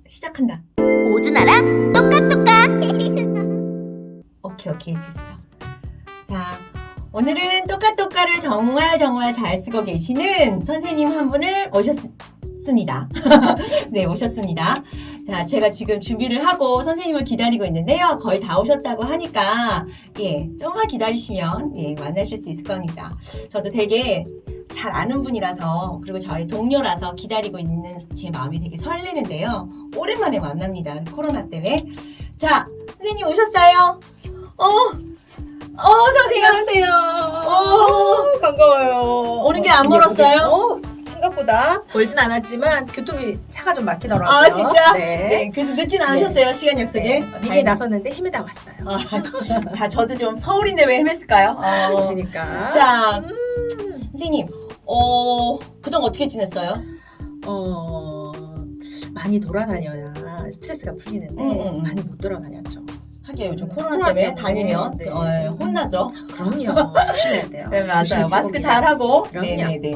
시작한다. 오즈나라 똑같똑같. 오케이 됐어. 자, 오늘은 똑같똑같을 정말 잘 쓰고 계시는 선생님 한 분을 오셨습니다. 네, 오셨습니다. 자, 제가 지금 준비를 하고 선생님을 기다리고 있는데요. 거의 다 오셨다고 하니까 조금만 기다리시면 만나실 수 있을 겁니다. 저도 되게 잘 아는 분이라서, 그리고 저희 동료라서 기다리고 있는 제 마음이 되게 설레는데요. 오랜만에 만납니다. 코로나 때문에. 자, 선생님 오셨어요? 어서오세요. 안녕하세요. 반가워요. 오는 길 안 멀었어요? 생각보다 멀진 않았지만 교통이 차가 좀 막히더라고요. 아, 진짜? 네. 그래서 늦진 않으셨어요, 시간 약속에? 네. 미리 나섰는데 헤매다 왔어요. 저도 좀 서울인데 왜 헤맸을까요? 그러니까. 자, 선생님, 그동안 어떻게 지냈어요? 많이 돌아다녀야 스트레스가 풀리는데 많이 못 돌아다녔죠. 하긴 요즘 코로나 때문에 다니면 네. 혼나죠. 그럼요. 조심해야 돼요. 네, 맞아요. 조심히 마스크 차갑니다. 잘 하고. 그럼요. 네네네.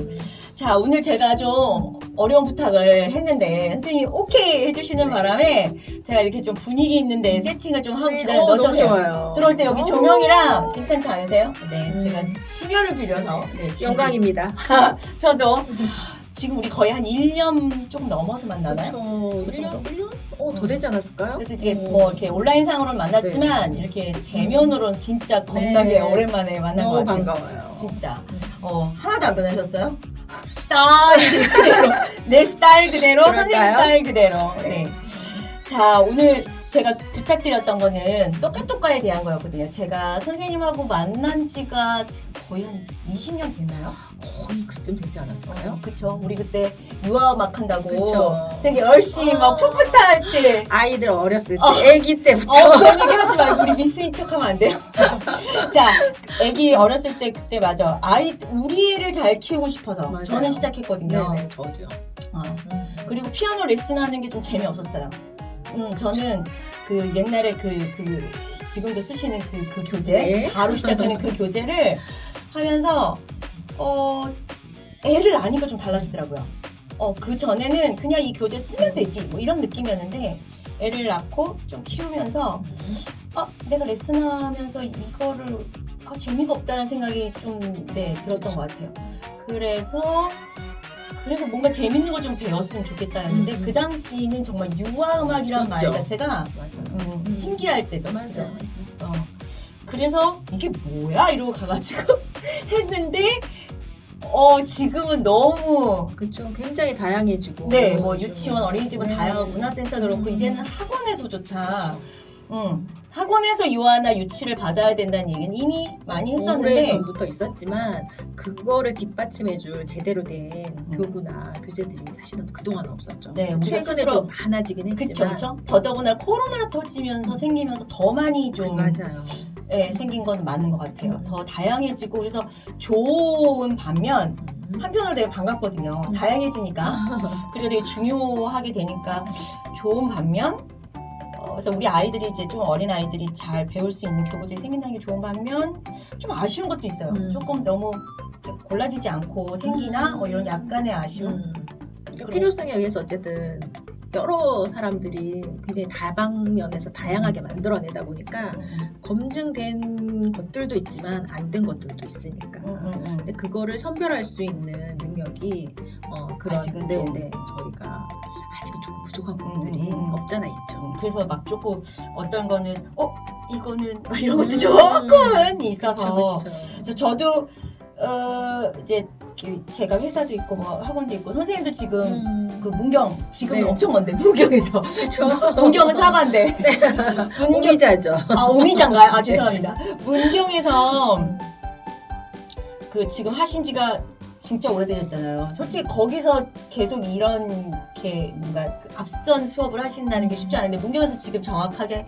자, 오늘 제가 좀 어려운 부탁을 했는데 선생님이 오케이 해주시는 바람에 제가 이렇게 좀 분위기 있는데 세팅을 좀 하고 기다렸는데 너무 어떠세요? 좋아요. 들어올 때 여기 조명이랑 괜찮지 않으세요? 네, 제가 심혈을 기울여서 영광입니다. 저도 지금 우리 거의 한 1년 조금 넘어서 만나나요? 그렇죠. 그 정도? 1년? 더 되지 않았을까요? 그래도 이제 뭐 이렇게 온라인상으로는 만났지만 이렇게 대면으로는 진짜 겁나게 오랜만에 만난 것 너무 같아요. 반가워요. 진짜. 하나도 안 변하셨어요? 스타일 그대로. 내 스타일 그대로, 그럴까요? 선생님 스타일 그대로. 네. 자, 오늘 제가 부탁드렸던 거는 똑같똑같에 대한 거였거든요. 제가 선생님하고 만난 지가 지금 거의 한 20년 됐나요? 거의 그쯤 되지 않았을까요? 그쵸. 우리 그때 유아 막 한다고 그쵸. 되게 열심히 막 풋풋할 때. 아이들 어렸을 때, 아기 때부터. 그런 얘기 하지 말고 우리 미스인 척 하면 안 돼요. 자, 애기 어렸을 때 그때 맞아. 우리 애를 잘 키우고 싶어서 맞아요. 저는 시작했거든요. 네네, 저도요. 그리고 피아노 레슨하는 게 좀 재미없었어요. 저는 그 옛날에 지금도 쓰시는 그 교재, 네. 바로 시작하는 그 교재를 하면서 애를 아니까 좀 달라지더라고요. 그 전에는 그냥 이 교재 쓰면 되지 뭐 이런 느낌이었는데 애를 낳고 좀 키우면서 내가 레슨하면서 이거를 재미가 없다는 생각이 좀 들었던 것 같아요. 그래서 뭔가 재밌는 걸 좀 배웠으면 좋겠다였는데 그 당시는 정말 유아 음악이란 말 그렇죠. 자체가 맞아요. 신기할 때죠. 맞아요. 그죠? 그래서 이게 뭐야 이러고 가가지고 했는데 지금은 너무 그렇죠. 굉장히 다양해지고. 뭐 유치원, 어린이집은 네. 다양한 문화센터도 그렇고 이제는 학원에서조차 학원에서 유아나 유치를 받아야 된다는 얘기는 이미 많이 했었는데 오래전부터 있었지만 그거를 뒷받침해줄 제대로 된 교구나 교재들이 사실은 그동안은 없었죠. 네, 우리가 최근에 스스로 좀 많아지긴 했지만. 그쵸. 더더구나 코로나 터지면서 생기면서 더 많이 좀 맞아요. 생긴 건 맞는 것 같아요. 더 다양해지고 그래서 좋은 반면 한편으로 되게 반갑거든요. 다양해지니까. 그리고 되게 중요하게 되니까 좋은 반면 그래서 우리 아이들이 이제 좀 어린 아이들이 잘 배울 수 있는 교구들이 생긴다는 게 좋은 반면 좀 아쉬운 것도 있어요. 조금 너무 골라지지 않고 생기나 뭐 이런 약간의 아쉬움. 필요성에 의해서 어쨌든 여러 사람들이 굉장히 다방면에서 다양하게 만들어내다 보니까 검증된 것들도 있지만 안 된 것들도 있으니까. 근데 그거를 선별할 수 있는 능력이 그런 아직은 좀. 저희가 아직은 조금 부족한 부분들이 없잖아 있죠. 그래서 막 조금 어떤 거는 이거는 막 이런 것도 조금은 있어서 그쵸. 그래서 저도 이제 제가 회사도 있고 뭐 학원도 있고 선생님도 지금 그 문경 지금은 네. 엄청 먼데 문경에서 그렇죠. 문경은 사과인데 오미자죠. 오미자인가요? 죄송합니다. 문경에서 그 지금 하신 지가 진짜 오래되셨잖아요. 솔직히 거기서 계속 이렇게 뭔가 앞선 수업을 하신다는 게 쉽지 않은데 문경에서 지금 정확하게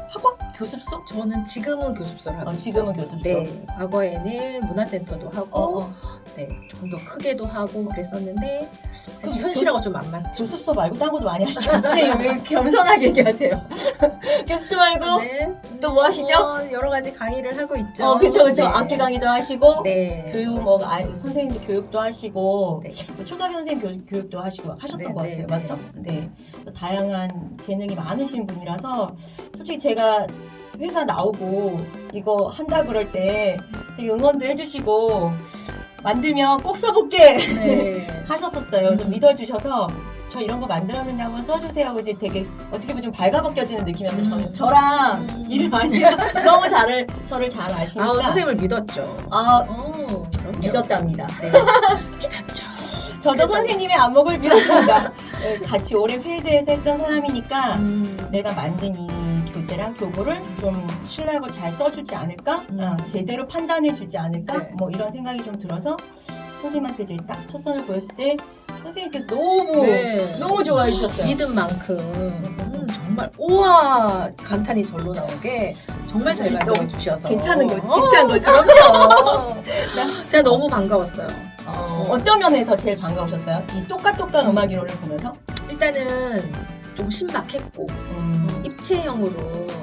학원? 교습소? 저는 지금은 교습소를 하고 지금은 있죠. 교습소. 네, 과거에는 문화센터도 하고 네, 조금 더 크게도 하고 그랬었는데 사실 그럼 현실하고 좀 안 맞죠. 교습 수업 말고 딴 것도 많이 하시죠? 선생님 왜 겸손하게 얘기하세요? 교습 말고 네. 또 뭐 하시죠? 여러 가지 강의를 하고 있죠. 그쵸. 네. 악기 강의도 하시고, 네. 교육, 선생님도 교육도 하시고, 네. 초등학교 선생님 교육도 하시고, 하셨던 네, 것 네, 같아요. 네. 맞죠? 네. 다양한 재능이 많으신 분이라서, 솔직히 제가 회사 나오고, 이거 한다 그럴 때 되게 응원도 해주시고, 만들면 꼭 써볼게! 네. 하셨었어요. 그래서 믿어주셔서, 저 이런 거 만들었는데 한번 써주세요 하고 이제 되게 어떻게 보면 좀 밝아벗겨지는 느낌이었어요. 저랑 일을 많이 해서 너무 저를 잘 아시니까 선생님을 믿었죠. 그럼요. 믿었답니다. 네. 믿었죠. 저도 그래서- 선생님의 안목을 믿었습니다. 같이 오랜 필드에서 했던 사람이니까 내가 만든 이 교재랑 교보를 좀 신뢰하고 잘 써주지 않을까? 제대로 판단해주지 않을까? 네. 뭐 이런 생각이 좀 들어서 선생님한테 이제 딱 첫 선을 보였을 때 선생님께서 너무 네. 너무 좋아해 주셨어요. 믿은 만큼 정말 우와 감탄이 절로 나오게 정말 잘 만들어 주셔서 괜찮은 거, 진짜인 거죠? 그럼요. 제가 너무 반가웠어요. 어떤 면에서 제일 반가우셨어요? 이 똑같똑같 음악 이론을 보면서? 일단은 좀 신박했고 입체형으로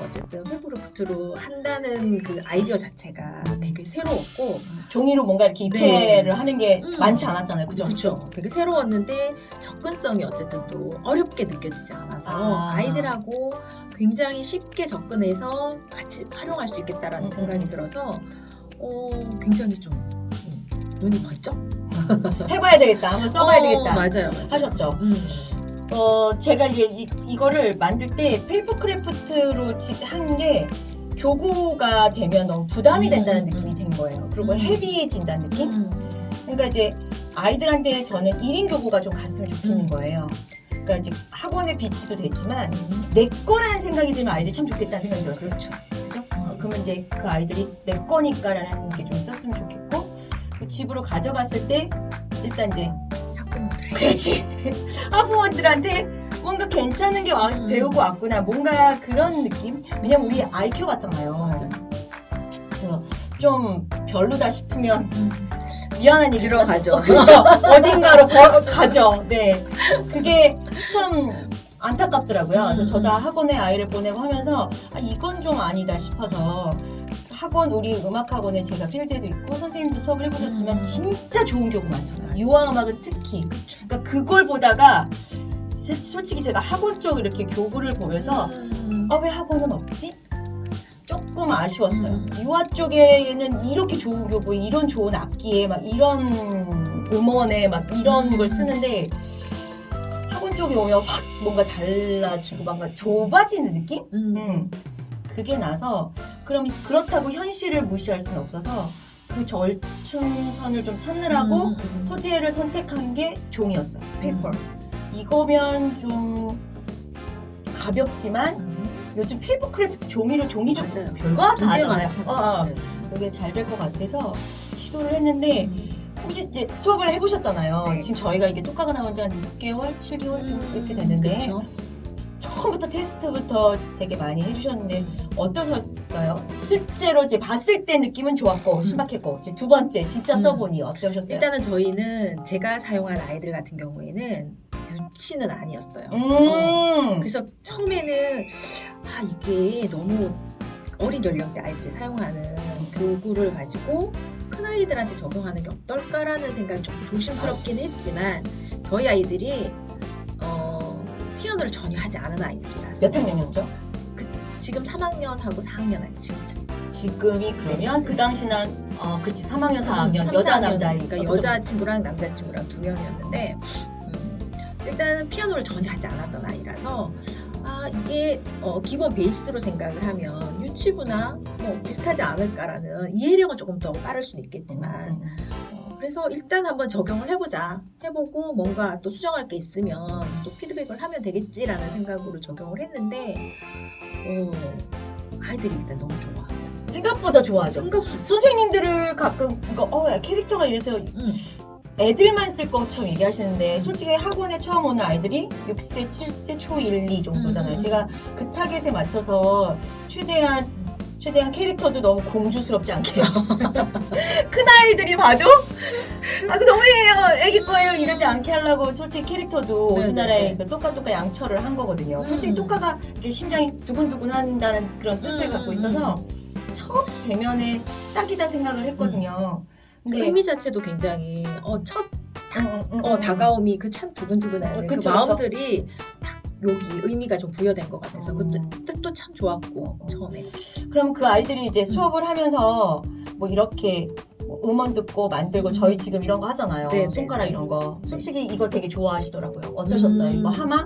어쨌든 페이퍼크래프트로 한다는 그 아이디어 자체가 되게 새로웠고 종이로 뭔가 이렇게 입체를 네. 하는 게 많지 않았잖아요. 그죠? 그렇죠. 되게 새로웠는데 접근성이 어쨌든 또 어렵게 느껴지지 않아서 아이들하고 굉장히 쉽게 접근해서 같이 활용할 수 있겠다라는 생각이 들어서 굉장히 좀 눈이 번쩍 해봐야 되겠다. 한번 써봐야 되겠다. 맞아요. 하셨죠. 제가 이제 이거를 만들 때 페이퍼크래프트로 한 게 교구가 되면 너무 부담이 된다는 느낌이 든 거예요. 그리고 헤비해진다는 느낌? 그러니까 이제 아이들한테 저는 1인 교구가 좀 갔으면 좋겠는 거예요. 그러니까 이제 학원에 비치도 되지만 내 거라는 생각이 들면 아이들이 참 좋겠다는 생각이 들었어요. 그렇죠. 그죠? 그러면 이제 그 아이들이 내 거니까라는 게 좀 있었으면 좋겠고 집으로 가져갔을 때 일단 이제 학부모들 그렇지 학부모들한테 뭔가 괜찮은 게 배우고 왔구나 뭔가 그런 느낌. 왜냐면 우리 아이 키워봤잖아요. 그래서 좀 별로다 싶으면 미안한 얘기지만 들어가죠. 그렇죠. 어딘가로 가죠. 네, 그게 참 안타깝더라고요. 그래서 저도 학원에 아이를 보내고 하면서 이건 좀 아니다 싶어서 우리 음악학원에 제가 필드에도 있고 선생님도 수업을 해보셨지만 진짜 좋은 교구 많잖아요. 유아음악은 특히. 그러니까 그걸 보다가 솔직히 제가 학원 쪽 이렇게 교구를 보면서 왜 학원은 없지? 조금 아쉬웠어요. 유아 쪽에는 이렇게 좋은 교구, 이런 좋은 악기에 막 이런 음원에 막 이런 걸 쓰는데 학원 쪽에 오면 확 뭔가 달라지고 뭔가 좁아지는 느낌? 그게 나서 그럼 그렇다고 현실을 무시할 수는 없어서 그 절충선을 좀 찾느라고 소재를 선택한 게 종이였어요. 페이퍼. 이거면 좀 가볍지만 요즘 페이퍼크래프트 종이로 종이 좀 맞아요. 별거 다 하잖아요. 네. 그게 잘 될 것 같아서 시도를 했는데 혹시 이제 수업을 해보셨잖아요. 네. 지금 저희가 이게 똑같이 나온 지 한 6개월, 7개월 좀 이렇게 됐는데 그쵸? 처음부터 테스트부터 되게 많이 해주셨는데 어떠셨어요? 실제로 이제 봤을 때 느낌은 좋았고 신박했고 이제 두 번째 진짜 써보니 어떠셨어요? 일단은 저희는 제가 사용한 아이들 같은 경우에는 유치는 아니었어요. 그래서 처음에는 이게 너무 어린 연령대 아이들이 사용하는 교구를 가지고 큰 아이들한테 적용하는 게 어떨까라는 생각이 좀 조심스럽긴 했지만 저희 아이들이 피아노를 전혀 하지 않은 아이들이라서 몇 학년이었죠? 지금 3학년하고 4학년 친구들. 지금이 그러면 그 당시는 그치 3학년 4학년 3, 여자 4학년, 남자이 그러니까 여자 친구랑 남자 친구랑 2명이었는데 일단 피아노를 전혀 하지 않았던 아이라서 이게 기본 베이스로 생각을 하면 유치부나 뭐 비슷하지 않을까라는 이해력은 조금 더 빠를 수는 있겠지만 그래서 일단 한번 적용을 해보고 뭔가 또 수정할 게 있으면 또 피드백을 하면 되겠지라는 생각으로 적용을 했는데 아이들이 일단 너무 좋아. 생각보다 좋아하죠. 선생님들을 가끔 캐릭터가 이래서 애들만 쓸 것처럼 얘기하시는데 솔직히 학원에 처음 오는 아이들이 6세, 7세, 초 1, 2 정도잖아요. 제가 그 타겟에 맞춰서 최대한 최대한 캐릭터도 너무 공주스럽지 않게 큰 아이들이 봐도 그 너무해요 애기 거예요 이러지 않게 하려고 솔직히 캐릭터도 네네. 오즈나라의 그 똑같똑같 양처를 한 거거든요. 솔직히 똑같가 이렇게 심장이 두근두근 한다는 그런 뜻을 갖고 있어서 첫 대면에 딱이다 생각을 했거든요. 근데 의미 자체도 굉장히 첫 다가옴이 그 참 두근두근하는 그 그쵸, 마음들이 딱 여기 의미가 좀 부여된 것 같아서 그 뜻도 참 좋았고 처음에. 그럼 그 아이들이 이제 수업을 하면서 뭐 이렇게 뭐 음원 듣고 만들고 저희 지금 이런 거 하잖아요. 네, 손가락 네, 이런 거. 솔직히 이거 되게 좋아하시더라고요. 어떠셨어요? 이거 하마?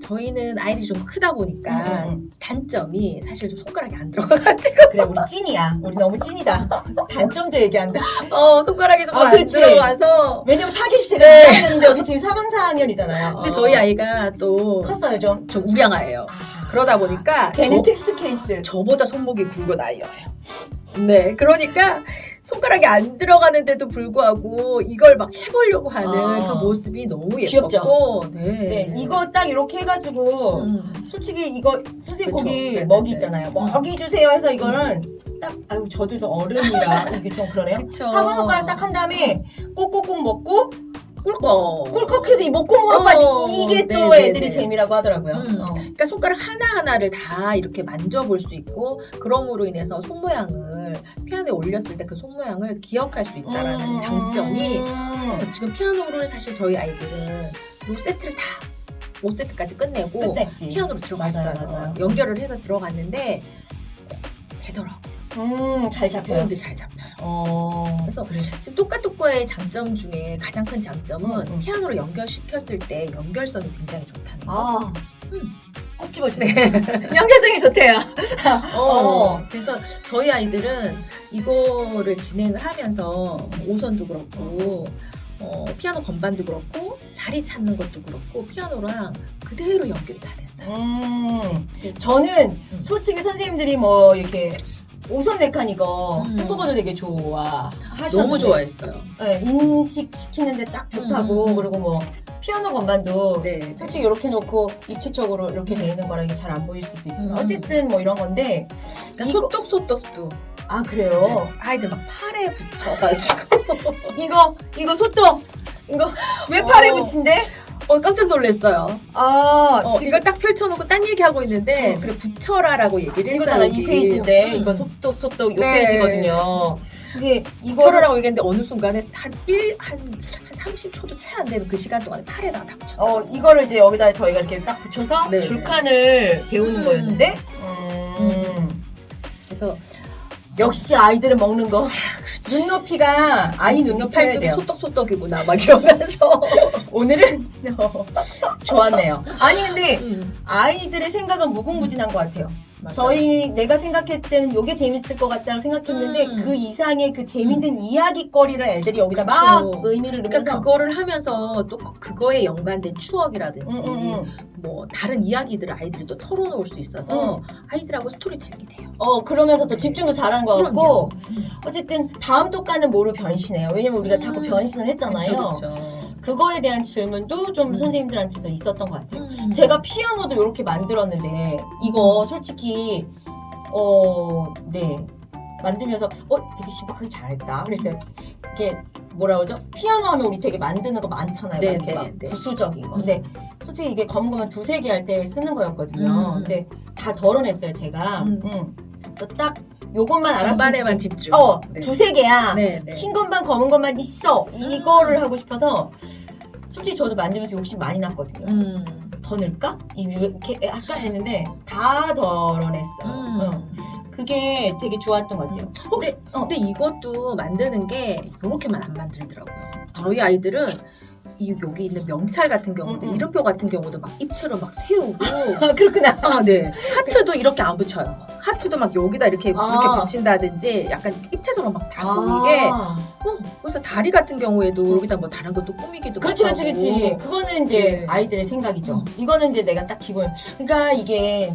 저희는 아이들이 좀 크다 보니까 음. 단점이 사실 좀 손가락이 안 들어가가지고 그래 우리 찐이야. 우리 너무 찐이다. 단점도 얘기한다. 손가락이 좀 아, 안 그렇지. 들어가서. 왜냐면 타겟이 제가 네. 2학년인데 여기 지금 3학 4학년이잖아요. 근데 저희 아이가 또 컸어요 좀. 좀 우량아예요. 그러다 보니까 걔는 텍스트 케이스. 저보다 손목이 굵은 아이예요. 네, 그러니까 손가락이 안 들어가는데도 불구하고 이걸 막 해보려고 하는 그 모습이 너무 귀엽죠? 예뻤고, 네, 이거 딱 이렇게 해가지고 솔직히 이거 선생님 그쵸. 거기 네네네. 먹이 있잖아요. 먹이 주세요 해서 이거는 딱 아유 저도 그래서 어른이라 이게 좀 그러네요. 그쵸. 4번 손가락 딱 한 다음에 꼭꼭꼭 먹고 꿀꺽해서 이 목구멍으로 빠지 이게 또 네네네. 애들이 재미라고 하더라고요. 그러니까 손가락 하나하나를 다 이렇게 만져볼 수 있고 그럼으로 인해서 손 모양을 피아노에 올렸을 때 그 손 모양을 기억할 수 있다라는 장점이 지금 피아노를 사실 저희 아이들은 요 세트를 다 5세트까지 끝내고 끝냈지. 피아노로 들어갔어요. 맞아요. 연결을 해서 들어갔는데 되더라고. 잘 잡혀요. 근데 잘 잡혀요. 그래서 지금 똑같똑과의 장점 중에 가장 큰 장점은 피아노로 연결시켰을 때 연결성이 굉장히 좋다는 거. 꼭 집어주세요. 연결성이 좋대요. 그래서 저희 아이들은 이거를 진행을 하면서 오선도 그렇고 피아노 건반도 그렇고 자리 찾는 것도 그렇고 피아노랑 그대로 연결이 다 됐어요. 저는 솔직히 선생님들이 뭐 이렇게 오선 네칸 이거 햄버거도 되게 좋아하셨는데 너무 좋아했어요. 네, 인식시키는데 딱 좋다고 그리고 뭐 피아노 건반도 네. 솔직히 이렇게 놓고 입체적으로 이렇게 돼 있는 거라 이게 잘 안 보일 수도 있지만 어쨌든 뭐 이런 건데 그러니까 이거- 소떡소떡도 그래요? 네. 아이들 막 팔에 붙여가지고 이거 소떡 이거 왜 팔에 붙인대? 깜짝 놀랐어요. 지금 이걸 딱 펼쳐놓고 딴 얘기하고 있는데 그래 붙여라라고 얘기를 했어요. 이거잖아 여기. 2페이지인데 이거 소떡 요 네. 페이지거든요. 근데 이거 붙여라라고 얘기했는데 어느 순간에 한 30초도 채 안 되는 그 시간 동안에 팔에다가 다 붙였다. 이거를 이제 여기다 저희가 이렇게 딱 붙여서 네. 줄칸을 배우는 거였는데 그래서 역시 아이들은 먹는 거 눈높이가 아이 눈높이여야 팔뚝이 돼요. 소떡소떡이구나 막 이러면서 오늘은 좋았네요. 아니 근데 음. 아이들의 생각은 무궁무진한 것 같아요. 맞아요. 내가 생각했을 때는 이게 재밌을 것 같다고 생각했는데 그 이상의 그 재밌는 이야기거리를 애들이 여기다 막 그쵸. 의미를 그러니까 넣으면서 그거를 하면서 또 그거에 연관된 추억이라든지 음. 뭐 다른 이야기들을 아이들이 또 털어놓을 수 있어서 아이들하고 스토리텔링이 돼요. 그러면서 또 네. 집중도 잘하는 것 같고 그럼요. 어쨌든 다음 독가는 뭐로 변신해요? 왜냐면 우리가 자꾸 변신을 했잖아요. 그쵸. 그거에 대한 질문도 좀 선생님들한테서 있었던 것 같아요. 음. 제가 피아노도 이렇게 만들었는데 이거 솔직히 네 만들면서 되게 신박하게 잘했다 그랬어요. 이게 뭐라 그러죠? 피아노 하면 우리 되게 만드는 거 많잖아요. 네, 이렇게 네, 막 네. 부수적인 거. 근데 솔직히 이게 검은 거만 2-3개 할 때 쓰는 거였거든요. 근데 다 덜어냈어요 제가. 그래서 딱 요것만 알았으면 건반에만 집중. 네. 2-3개야. 네, 네. 흰 건반 검은 건반 있어. 이거를 하고 싶어서 솔직히 저도 만들면서 욕심 많이 났거든요. 더 넣을까? 이렇게 약간 했는데 다 덜어냈어요. 그게 되게 좋았던 것 같아요. 혹시 근데 이것도 만드는 게 요렇게만 안 만들더라고요. 저희 아이들은 여기 있는 명찰 같은 경우도 이름표 같은 경우도 막 입체로 막 세우고 그렇구나. 네. 하트도 이렇게 안 붙여요. 하트도 막 여기다 이렇게 붙인다든지 약간 입체적으로 막 다 보이게 그래서 다리 같은 경우에도 여기다 뭐 다른 것도 꾸미기도 그렇지. 하고. 그거는 이제 네. 아이들의 생각이죠. 이거는 이제 내가 딱 기본. 그러니까 이게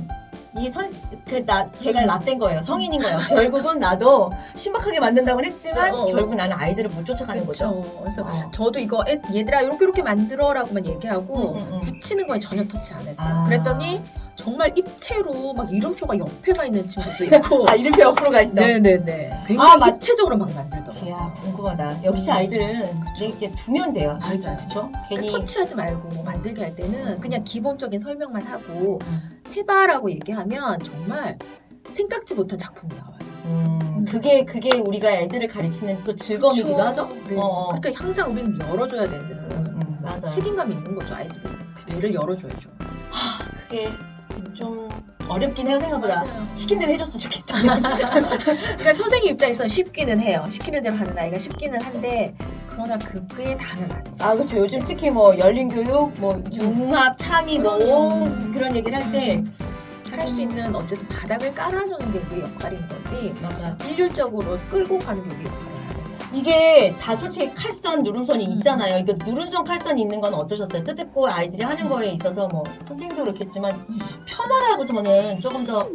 제가 라떼인 거예요. 성인인 거예요. 결국은 나도 신박하게 만든다고 했지만 결국 나는 아이들을 못 쫓아가는 거죠. 그래서 저도 이거 얘들아 이렇게 만들어라고만 얘기하고 붙이는 거에 전혀 터치 안 했어요. 그랬더니 정말 입체로 막 이름표가 옆에가 있는 친구도 있고. 아 이름표 옆으로 가 있어. 네네네. 굉장히 아, 입체적으로 막 만들더라고요. 이야 궁금하다. 역시 아이들은 이렇게 두면 돼요. 맞아요. 그쵸? 괜히 터치하지 말고 뭐 만들게 할 때는 그냥 기본적인 설명만 하고 음. 해봐라고 얘기하면 정말 생각지 못한 작품이 나와요. 그게 우리가 애들을 가르치는 또 즐거움이기도 그쵸? 하죠. 네. 그러니까 항상 우리는 열어줘야 되는 맞아. 책임감이 있는 거죠, 아이들은. 뇌를 열어줘야죠. 그게 좀 어렵긴 해요 생각보다. 맞아요. 시킨 대로 해줬으면 좋겠다. 그러니까 선생님 입장에서는 쉽기는 해요. 시키는 대로 하는 아이가 쉽기는 한데 그러나 그게 다는 아니죠. 아 그렇죠. 요즘 특히 뭐 열린 교육, 뭐 융합, 창의 뭐 그런 얘기를 할 때 할 수 있는 어쨌든 바닥을 깔아주는 게 우리의 역할인 거지. 맞아요. 일률적으로 끌고 가는 게 우리의 역할이에요. 이게 다 솔직히 칼선, 누름선이 있잖아요. 이거 누름선, 칼선이 있는 건 어떠셨어요? 뜻깊고 아이들이 하는 거에 있어서 뭐 선생님도 그렇겠지만 편하라고 저는 조금 더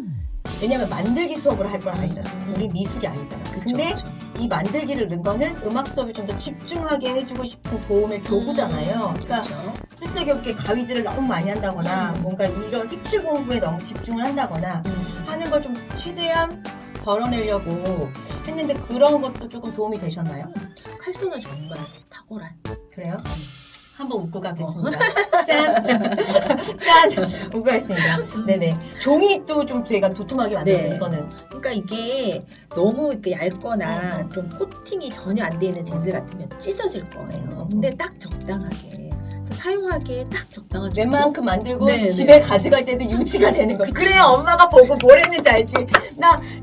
왜냐면 만들기 수업을 할 건 아니잖아. 우리 미술이 아니잖아. 근데 그쵸. 이 만들기를 넣은 거는 음악 수업에 좀 더 집중하게 해주고 싶은 도움의 교구잖아요. 그러니까 그쵸. 쓸데기 없게 가위질을 너무 많이 한다거나 뭔가 이런 색칠 공부에 너무 집중을 한다거나 하는 걸 좀 최대한 덜어내려고 했는데 그런 것도 조금 도움이 되셨나요? 칼선은 정말 탁월한. 그래요? 한번 웃고 가겠습니다. 짠! 짠! 웃고 가겠습니다. 네네. 종이 또 좀 되게 도톰하게 만들었어요, 네. 이거는. 그러니까 이게 너무 이렇게 얇거나 좀 코팅이 전혀 안 돼 있는 재질 같으면 찢어질 거예요. 근데 딱 적당하게. 그래서 사용하기에 딱 적당한 정도? 웬만큼 만들고 네, 집에 가져갈 때도 유지가 되는 거예요. 그래야 엄마가 보고 뭘 했는지 알지.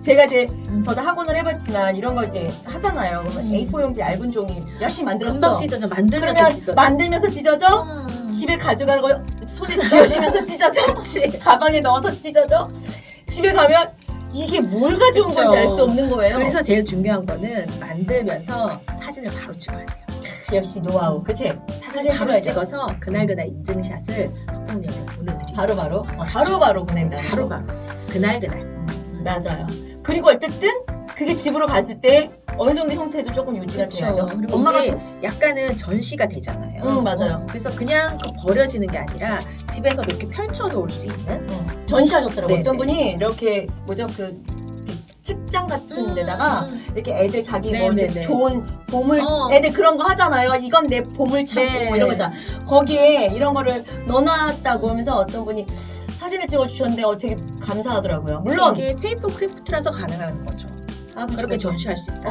제가 이제 저도 학원을 해봤지만 이런 거 이제 하잖아요. 그러면 A4 용지 얇은 종이 열심히 만들었어. 금방 찢어져. 만들면서 그러면 찢어져. 만들면서 찢어져? 집에 가져가는 거 손에 쥐어주면서 찢어져? 가방에 넣어서 찢어져? 집에 가면 이게 뭘 가져온 그쵸. 건지 알 수 없는 거예요. 그래서 제일 중요한 거는 만들면서 사진을 바로 찍어야 돼요. 역시 노하우. 그치? 사진 바로 찍어야죠. 찍어서 그날 인증샷을 학부모님한테 보내드리고 바로 보낸다. 바로 그날 맞아요. 그리고 어쨌든 그게 집으로 갔을 때 어느 정도 형태도 조금 유지가 돼야죠. 그리고 엄마가 이게 약간은 전시가 되잖아요. 맞아요. 그래서 그냥 버려지는 게 아니라 집에서도 이렇게 펼쳐 놓을 수 있는 전시하셨더라고요. 네, 어떤 네. 분이 이렇게 뭐죠 그 책장 같은 데다가 이렇게 애들 자기 네, 뭐 네, 좀 네. 좋은 보물 어. 애들 그런 거 하잖아요. 이건 내 보물 창고 네. 뭐 이런 거잖아. 거기에 이런 거를 넣어놨다고 하면서 어떤 분이 사진을 찍어주셨는데 되게 감사하더라고요. 물론 이게 페이퍼 크래프트라서 가능한 거죠. 그쵸, 그렇게 그쵸. 전시할 수 있다.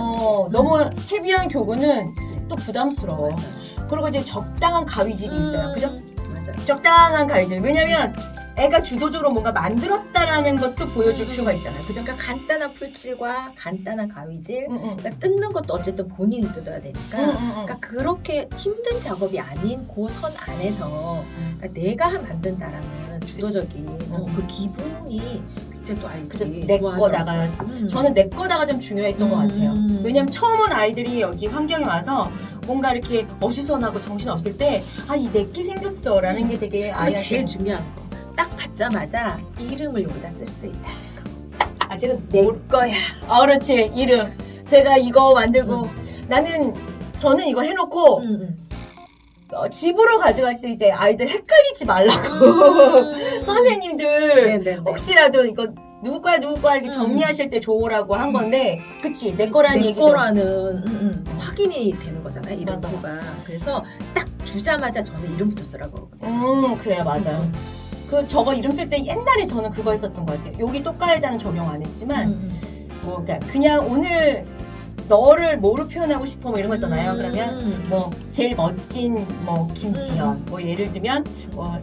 너무 헤비한 교구는 또 부담스러워. 맞아요. 그리고 이제 적당한 가위질이 있어요. 그죠? 맞아요. 적당한 가위질. 왜냐면 애가 주도적으로 뭔가 만들었다라는 것도 보여줄 필요가 있잖아요. 그죠? 그러니까 간단한 풀칠과 간단한 가위질, 응. 그러니까 뜯는 것도 어쨌든 본인이 뜯어야 되니까. 그러니까 그렇게 힘든 작업이 아닌 그 선 안에서 그러니까 내가 만든다라는 주도적인 그 기분이 굉장히 또 그죠? 아이들이 내 좋아하더라고요. 거다가 저는 내 거다가 좀 중요했던 것 같아요. 왜냐면 처음 온 아이들이 여기 환경에 와서 뭔가 이렇게 어수선하고 정신 없을 때 이 내게 생겼어라는 게 되게 그리고 아이한테 제일 중요한 거. 딱 받자마자 이름을 여기다 쓸 수 있다. 제가 내 거야. 그렇지 이름. 제가 이거 만들고 저는 이거 해놓고 집으로 가져갈 때 이제 아이들 헷갈리지 말라고 선생님들 네네네. 혹시라도 이거 누구 거야 이렇게 정리하실 때 좋으라고 한 건데 그치 내 거라는 내 얘기도 거라는 확인이 되는 거잖아요. 이름표가. 그래서 딱 주자마자 저는 이름부터 쓰라고 하거든요. 그래요 맞아요. 저거 이름 쓸 때 옛날에 저는 그거 했었던 것 같아요. 여기 똑까에다는 적용 안 했지만 뭐 그냥 오늘 너를 뭐로 표현하고 싶어 뭐 이런 거잖아요. 그러면 뭐 제일 멋진 뭐 김지현 뭐 예를 들면 뭐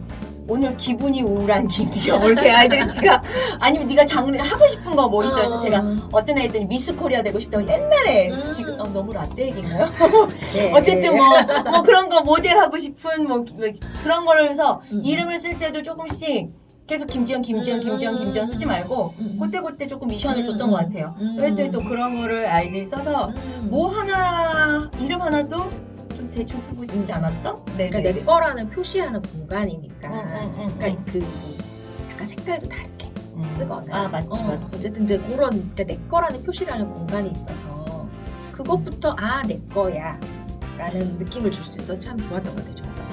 오늘 기분이 우울한 김지현 이렇게 아이들이 지가 아니면 네가 장르 하고 싶은 거 뭐 있어요. 그래서 제가 어떤 애 했더니 미스 코리아 되고 싶다고 옛날에 지금 너무 라떼 얘기인가요? 네. 어쨌든 뭐 그런 거 모델 하고 싶은 뭐 그런 거를 해서 이름을 쓸 때도 조금씩 계속 김지현 쓰지 말고 그때 조금 미션을 줬던 것 같아요. 또 그런 거를 아이들이 써서 뭐 하나 이름 하나도 좀 대충 쓰고 싶지 않았던? 그러니까 내 거라는 표시하는 공간이니까. 그러니까 그 약간 색깔도 다르게 쓰거나. 맞지. 어쨌든 이제 그런 그러니까 내 거라는 표시라는 공간이 있어서 그것부터 내 거야 라는 느낌을 줄 수 있어서 참 좋았던 것 같아요. 정말.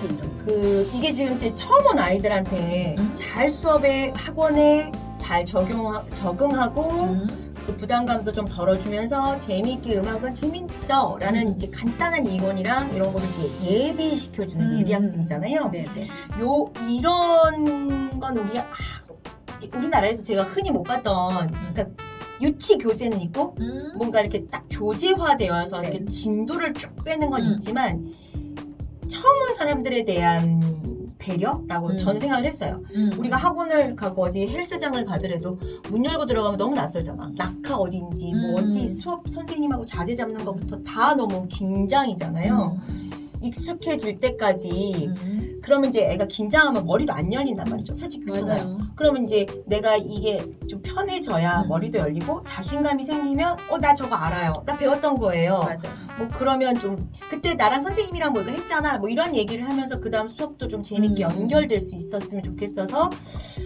이게 지금 이제 처음 온 아이들한테 잘 수업에 학원에 잘 적응하고 그 부담감도 좀 덜어주면서 재미있게 음악은 재밌어라는 이제 간단한 이론이랑 이런 거를 이제 예비시켜주는 예비학습이잖아요. 네네. 이런 건 우리나라에서 제가 흔히 못 봤던 그러니까 유치 교재는 있고 뭔가 이렇게 딱 교재화되어서 네. 이렇게 진도를 쭉 빼는 건 있지만 처음 온 사람들에 대한 배려라고 저는 생각을 했어요. 우리가 학원을 가고 어디 헬스장을 가더라도 문 열고 들어가면 너무 낯설잖아. 락카 어딘지 뭐 어디 수업 선생님하고 자세 잡는 것부터 다 너무 긴장이잖아요. 익숙해질 때까지 그러면 이제 애가 긴장하면 머리도 안 열린단 말이죠. 솔직히 그렇잖아요. 맞아요. 그러면 이제 내가 이게 좀 편해져야 머리도 열리고 자신감이 생기면 나 저거 알아요. 나 배웠던 거예요. 맞아요. 뭐 그러면 좀 그때 나랑 선생님이랑 뭐 이거 했잖아. 뭐 이런 얘기를 하면서 그 다음 수업도 좀 재밌게 연결될 수 있었으면 좋겠어서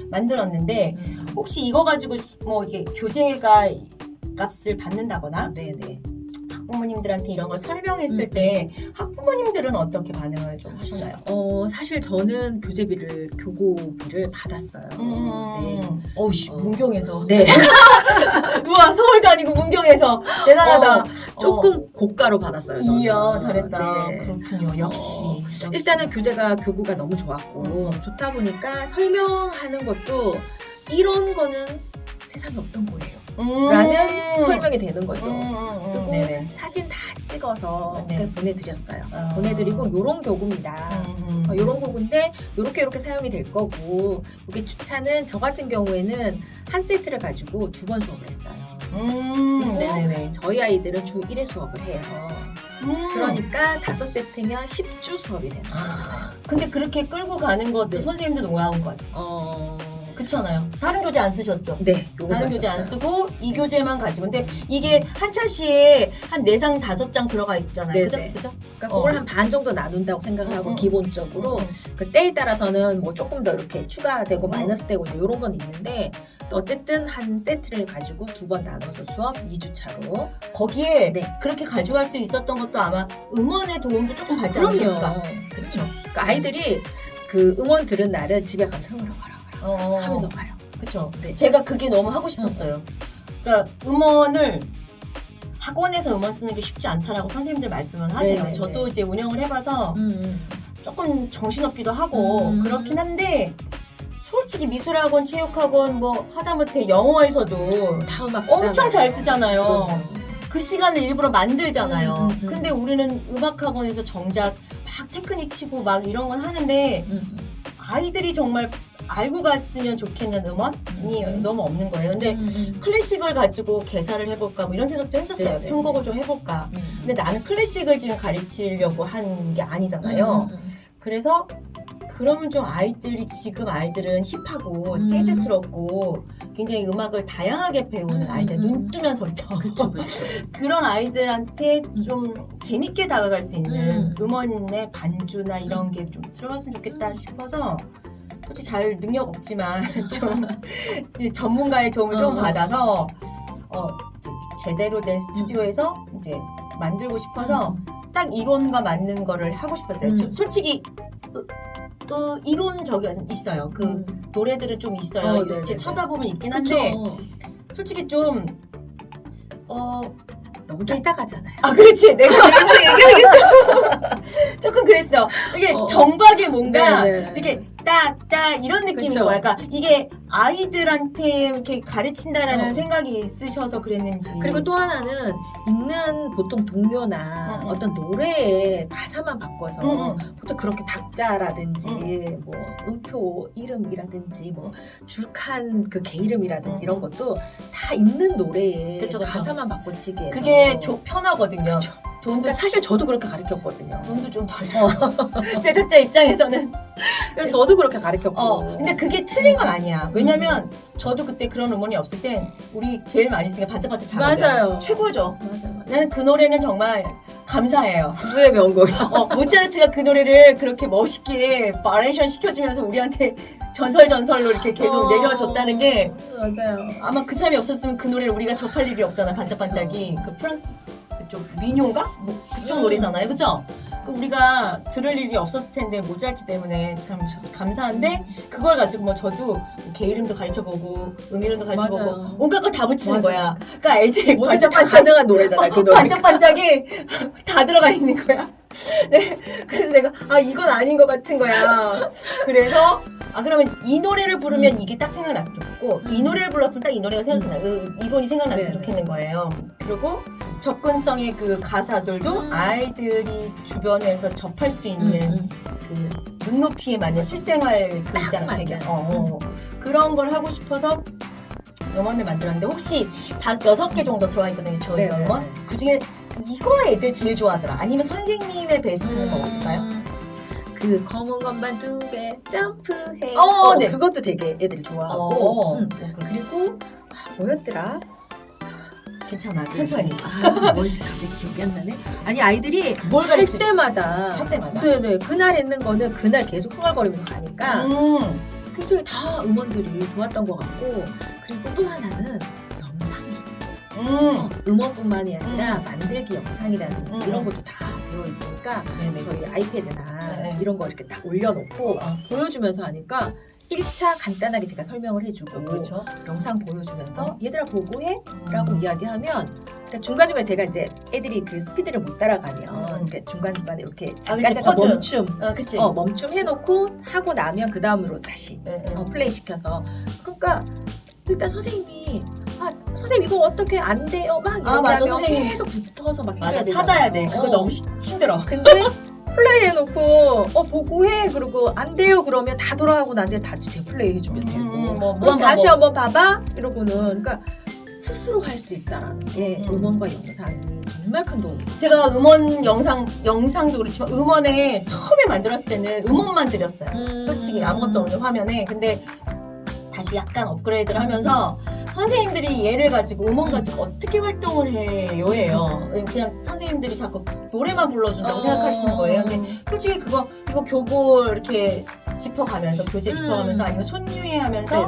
만들었는데 혹시 이거 가지고 뭐 이게 교재가 값을 받는다거나 네네. 학부모님들한테 이런 걸 설명했을 때 학부모님들은 어떻게 반응을 좀 하셨나요? 사실 저는 교고비를 받았어요. 네. 어우씨 문경에서 네. 우와 서울도 아니고 문경에서 대단하다. 조금 고가로 받았어요. 저는. 이야 잘했다. 네. 그렇군요. 역시. 일단은 교구가 너무 좋았고 좋다 보니까 설명하는 것도 이런 거는 세상에 없던 거예요. 라는 설명이 되는 거죠. 그리고 네네. 사진 다 찍어서 네. 보내드렸어요. 보내드리고 요런 교구입니다. 요런 교구인데 요렇게 사용이 될 거고 이게 주차는 저 같은 경우에는 한 세트를 가지고 2번 수업을 했어요. 네네네. 저희 아이들은 주 1회 수업을 해요. 그러니까 5세트면 10주 수업이 되는 거예요. 근데 그렇게 끌고 가는 것도 네. 선생님도 노하우인 것 같아요. 그렇잖아요. 다른 교재 안 쓰셨죠? 네. 다른 교재 안 쓰고 이 교재만 가지고. 근데 이게 한 차시에 한 4장 5장 들어가 있잖아요. 네네. 그죠? 그러니까 그걸 한 반 정도 나눈다고 생각을 하고 기본적으로 음. 그 때에 따라서는 뭐 조금 더 이렇게 추가되고 마이너스 되고 이제 이런 건 있는데 또 어쨌든 한 세트를 가지고 2번 나눠서 수업 2주 차로 거기에 네. 그렇게 가져갈 수 있었던 것도 아마 음원의 도움도 조금 받지 않으셨을까? 그렇죠. 그러니까 아이들이 그 음원 들은 날은 집에 가서 성으로 가라 하면서 가요. 그쵸. 네. 제가 그게 너무 하고 싶었어요. 그러니까 음원을 학원에서 음원 쓰는 게 쉽지 않다라고 선생님들 말씀은 하세요. 네네네. 저도 이제 운영을 해봐서 조금 정신없기도 하고 그렇긴 한데 솔직히 미술학원, 체육학원 뭐 하다못해 영어에서도 다 음악 엄청 잘 쓰잖아요. 쓰잖아요. 그 시간을 일부러 만들잖아요. 음. 근데 우리는 음악학원에서 정작 막 테크닉 치고 막 이런 건 하는데 아이들이 정말 알고 갔으면 좋겠는 음원이 너무 없는 거예요. 근데 클래식을 가지고 개사를 해볼까 뭐 이런 생각도 했었어요. 네네. 편곡을 좀 해볼까. 근데 나는 클래식을 지금 가르치려고 한 게 아니잖아요. 그래서 그러면 좀 지금 아이들은 힙하고 재즈스럽고 굉장히 음악을 다양하게 배우는 아이들, 눈 뜨면서부터 그쵸. 그런 아이들한테 좀 재밌게 다가갈 수 있는 음원의 반주나 이런 게 좀 들어갔으면 좋겠다 싶어서 솔직히 잘 능력 없지만 좀 전문가의 도움을 좀 받아서 제대로 된 스튜디오에서 이제 만들고 싶어서 딱 이론과 맞는 거를 하고 싶었어요. 솔직히 이론적인 있어요. 그 노래들은 좀 있어요. 이렇게 네네네. 찾아보면 있긴 한데 그쵸. 솔직히 좀 너무 딱딱하잖아요. 그렇지. 내가 얘기하겠죠. 조금 그랬어. 이게 정박에 뭔가 네네. 이렇게 딱 이런 느낌인 그쵸. 거야. 그러니까 이게 아이들한테 이렇게 가르친다라는 생각이 있으셔서 그랬는지. 그리고 또 하나는 있는 보통 동요나 어떤 노래의 가사만 바꿔서 보통 그렇게 박자라든지 뭐 음표 이름이라든지 뭐 줄칸 그 개 이름이라든지 이런 것도 다 있는 노래에 그쵸. 가사만 바꿔치기 해서 그게 편하거든요. 그쵸. 돈도 그러니까 사실 저도 그렇게 가르쳤거든요. 돈도 좀 덜 들어. 제작자 입장에서는. 그래서 저도 그렇게 가르쳤고. 근데 그게 틀린 건 아니야. 왜냐면 저도 그때 그런 음원이 없을 땐 우리 제일 많이 쓰는 게 반짝반짝 작업이야. 맞아요. 최고죠. 맞아요. 나는 그 노래는 정말 감사해요. 누구의 명곡이야. 모차르트가 그 노래를 그렇게 멋있게 바레이션 시켜주면서 우리한테 전설로 이렇게 계속 내려줬다는 게 맞아요. 아마 그 사람이 없었으면 그 노래를 우리가 접할 일이 없잖아. 반짝반짝이. 그 프랑스 그쪽 미녀인가? 뭐 그쪽 노래잖아요. 그죠? 우리가 들을 일이 없었을 텐데 모차르트 때문에 참 감사한데 그걸 가지고 뭐 저도 개 이름도 가르쳐보고 이름도 가르쳐보고 맞아요. 온갖 걸 다 붙이는 맞아. 거야. 그러니까 애들이 뭐든지 다 반짝반짝 가능한 노래잖아. 그 노래. 반짝반짝이 다 들어가 있는 거야. 네, 그래서 내가 이건 아닌 것 같은 거야. 그래서 그러면 이 노래를 부르면 이게 딱 생각났으면 좋겠고 이 노래를 불렀으면 딱 이 노래가 생각나 이론이 생각났으면 네. 좋겠는 거예요. 그리고 접근성의 그 가사들도 아이들이 주변에서 접할 수 있는 그 눈높이에 맞는 실생활 그 딱 있잖아 맞게. 배경 그런 걸 하고 싶어서 음원을 만들었는데 혹시 다 6개 정도 들어가 있거든요 저희가 네, 음원 네. 그중에 이거 애들 제일 좋아하더라 아니면 선생님의 베스트는 뭐 없을까요? 그 검은 것만 2개 점프해. 네. 그것도 되게 애들이 좋아하고. 그럼 그리고 뭐였더라? 괜찮아 천천히 뭔지 갑자기 기억이 안 나네. 아니 아이들이 뭘 할 가르치 때마다 할 때마다 네네 그날 했는 거는 그날 계속 흥얼거리면서 가니까 굉장히 다 음원들이 좋았던 것 같고 그리고 또 하나는 영상이 음원뿐만이 아니라 만들기 영상이라든지 이런 것도 다 되어 있으니까 네네 저희 아이패드나 네. 이런 거 이렇게 딱 올려놓고 보여주면서 하니까 1차 간단하게 제가 설명을 해주고 그렇죠 영상 보여주면서 얘들아 보고 해? 라고 이야기하면 그러니까 중간중간에 제가 이제 애들이 그 스피드를 못 따라가면 그러니까 중간중간에 이렇게 잠깐 퍼즐. 멈춤 그치 멈춤 해놓고 하고 나면 그 다음으로 다시 플레이 시켜서 그러니까 일단 선생님이 선생님 이거 어떻게 안 돼요? 막 맞아, 이러면 선생님. 계속 붙어서 막 맞아 해야 찾아야 돼 되잖아요. 그거 너무 힘들어 근데 플레이 해놓고 보고 해 그러고 안 돼요 그러면 다 돌아가고 난 뒤에 다시 재플레이 해주면 되고 뭐 그럼 무한 다시 반복. 한번 봐봐 이러고는 그러니까 스스로 할 수 있다라는 게 음원과 영상이 정말 큰 도움이 돼요. 제가 음원 영상도 그렇지만 음원에 처음에 만들었을 때는 음원만 드렸어요 솔직히 아무것도 없는 화면에 근데 다시 약간 업그레이드를 하면서 선생님들이 얘를 가지고 음원 가지고 어떻게 활동을 해요 그냥 선생님들이 자꾸 노래만 불러준다고 생각하시는 거예요 근데 솔직히 이거 교고 이렇게 짚어가면서 교재 짚어가면서 아니면 손유해 하면서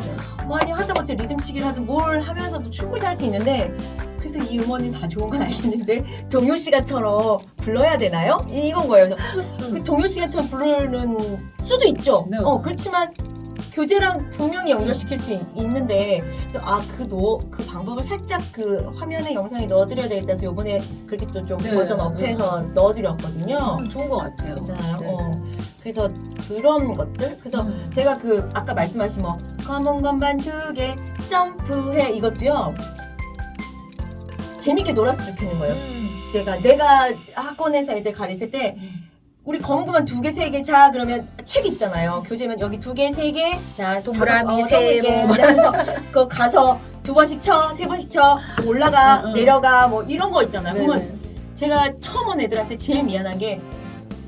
아니 하다못해 리듬치기를 하든 뭘 하면서도 충분히 할 수 있는데 그래서 이 음원은 다 좋은 건 알겠는데 동요 시간처럼 불러야 되나요? 이건 거예요 그래서 그 동요 시간처럼 부르는 수도 있죠 네. 그렇지만 교재랑 분명히 연결시킬 수 있는데 그래서 그 방법을 살짝 그 화면에 영상에 넣어드려야 되겠다 해서 이번에 그렇게 또 좀 버전 업해서 넣어드렸거든요 좋은 것 같아요. 괜찮아요? 네. 그래서 그런 것들 그래서 제가 그 아까 말씀하신 뭐 검은 건반 2개 점프해 이것도요 재밌게 놀았으면 좋겠는 거예요 내가 학원에서 애들 가르칠 때 우리 검은 것만 2개, 3개 자 그러면 책 있잖아요. 교재면 여기 2개, 3개 자 동그라미 3개 하면서 그 가서 2번씩 쳐, 3번씩 쳐 올라가 내려가 뭐 이런 거 있잖아요. 그러면 제가 처음 온 애들한테 제일 미안한 게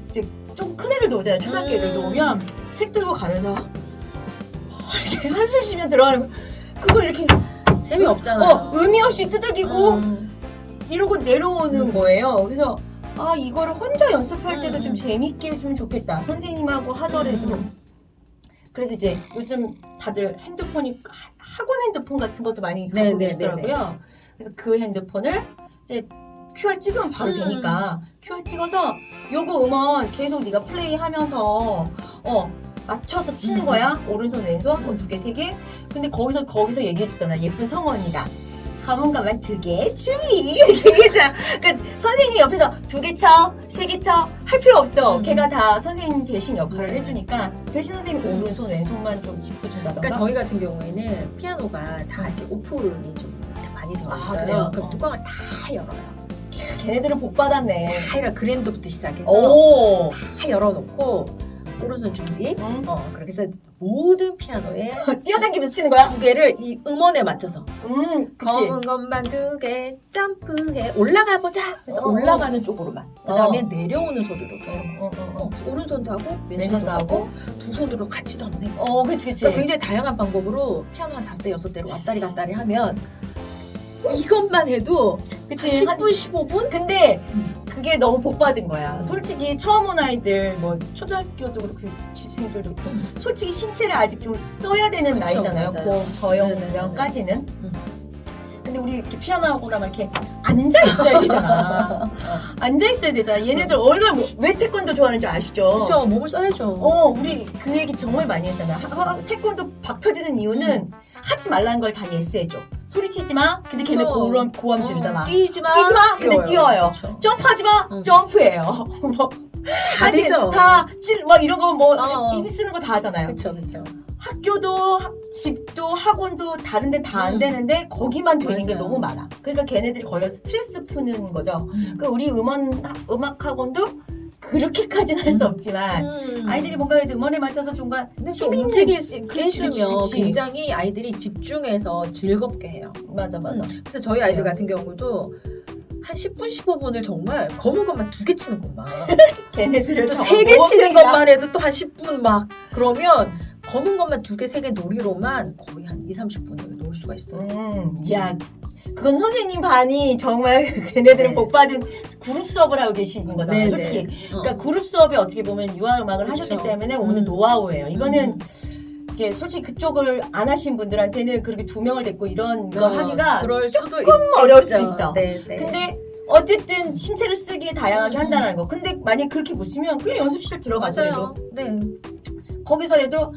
이제 좀 큰 애들도 오잖아요. 초등학교 애들도 오면 책 들고 가면서 이렇게 한숨 쉬면 들어가는 거 그걸 이렇게 재미없잖아요. 의미 없이 두들기고 이러고 내려오는 거예요. 그래서 이거를 혼자 연습할 때도 좀 재밌게 해주면 좋겠다. 선생님하고 하더라도. 그래서 이제 요즘 다들 핸드폰이 학원 핸드폰 같은 것도 많이 갖고 계시더라고요. 그래서 그 핸드폰을 이제 QR 찍으면 바로 되니까 QR 찍어서 요거 음원 계속 네가 플레이하면서 맞춰서 치는 거야. 오른손 왼손 뭐 2개 3개. 근데 거기서 얘기해 주잖아. 예쁜 성원이다. 검은 것만 2개 준비 이렇게 얘기하잖아. 그러니까 선생님이 옆에서 2개 쳐, 3개 쳐 할 필요 없어. 걔가 다 선생님 대신 역할을 해주니까 대신 선생님이 오른손 왼손만 좀 짚어준다던가. 그러니까 저희 같은 경우에는 피아노가 다 이렇게 오픈이 좀 많이 되어 있어요. 그래요? 그럼 뚜껑을 다 열어요. 걔네들은 복 받았네. 다 열어 그랜드부터 시작해서 오. 다 열어놓고 오른손 준비. 그렇게 해서 모든 피아노에 뛰어다니면서 치는 거야? 2개를 이 음원에 맞춰서. 그치. 검은 것만 2개 점프해 올라가 보자. 그래서 올라가는 쪽으로만. 그다음에 내려오는 소리로 돼요. 오른손도 하고 왼손도 하고 두 손으로 같이도 안 내고. 그치. 그러니까 굉장히 다양한 방법으로 피아노 한 5대 6대로 왔다리 갔다리 하면 이것만 해도 그치. 10분 15분? 근데 그게 너무 복 받은 거야. 솔직히 처음 온 아이들 뭐 초등학교도 그렇고 유치생들도 그렇고 솔직히 신체를 아직 좀 써야 되는 그쵸, 나이잖아요. 맞아요. 저형까지는. 근데 근데 우리 이렇게 피아노 하고 나면 이렇게 앉아 있어야 되잖아. 앉아 있어야 되잖아. 얘네들 얼마나 왜 태권도 좋아하는 줄 아시죠? 그렇죠. 몸을 써야죠. 우리 그 얘기 정말 많이 했잖아. 태권도 박 터지는 이유는 하지 말라는 걸 다 예스해줘. 소리치지 마. 근데 걔네 그렇죠. 고음 지르잖아. 뛰지 마. 뛰지 마. 근데 뛰어요. 그렇죠. 점프하지 마. 점프해요. 뭐 다 되죠. 막 이런 거 뭐 어. 힘 쓰는 거 다 하잖아요. 그렇죠. 학교도 집도 학원도 다른데 다 안 되는데 거기만 되는 게 맞아요. 너무 많아. 그러니까 걔네들이 거기가 스트레스 푸는 거죠. 그러니까 우리 음악 학원도 그렇게까지는 할 수 없지만 아이들이 뭔가 음원에 맞춰서 뭔가 근데 재미있는 움직일 수 있게 그치, 해주면 그치. 굉장히 아이들이 집중해서 즐겁게 해요. 맞아. 그래서 저희 아이들 네. 같은 경우도 한 10분, 15분을 정말 검은 것만 2개 치는 것만 걔네들은 또 정말 3개 치는 모범생이다. 것만 해도 또 한 10분 막 그러면 검은 것만 2개, 3개 놀이로만 거의 한 2-30분을 놀 수가 있어요. 야, 그건 선생님 반이 정말 걔네들은 네. 복받은 그룹 수업을 하고 계시는 거잖아요, 네, 솔직히. 네. 그러니까 그룹 수업이 어떻게 보면 유아 음악을 그쵸. 하셨기 때문에 오는 노하우예요. 이거는 이게 솔직히 그쪽을 안 하신 분들한테는 그렇게 2명을 데리고 이런 거 하기가 그럴 수도 조금 어려울 수도 있죠. 있어. 네. 근데 어쨌든 신체를 쓰기에 다양하게 한다는 거. 근데 만약 그렇게 못 쓰면 그냥 연습실 들어가서라도 맞아요. 네. 거기서라도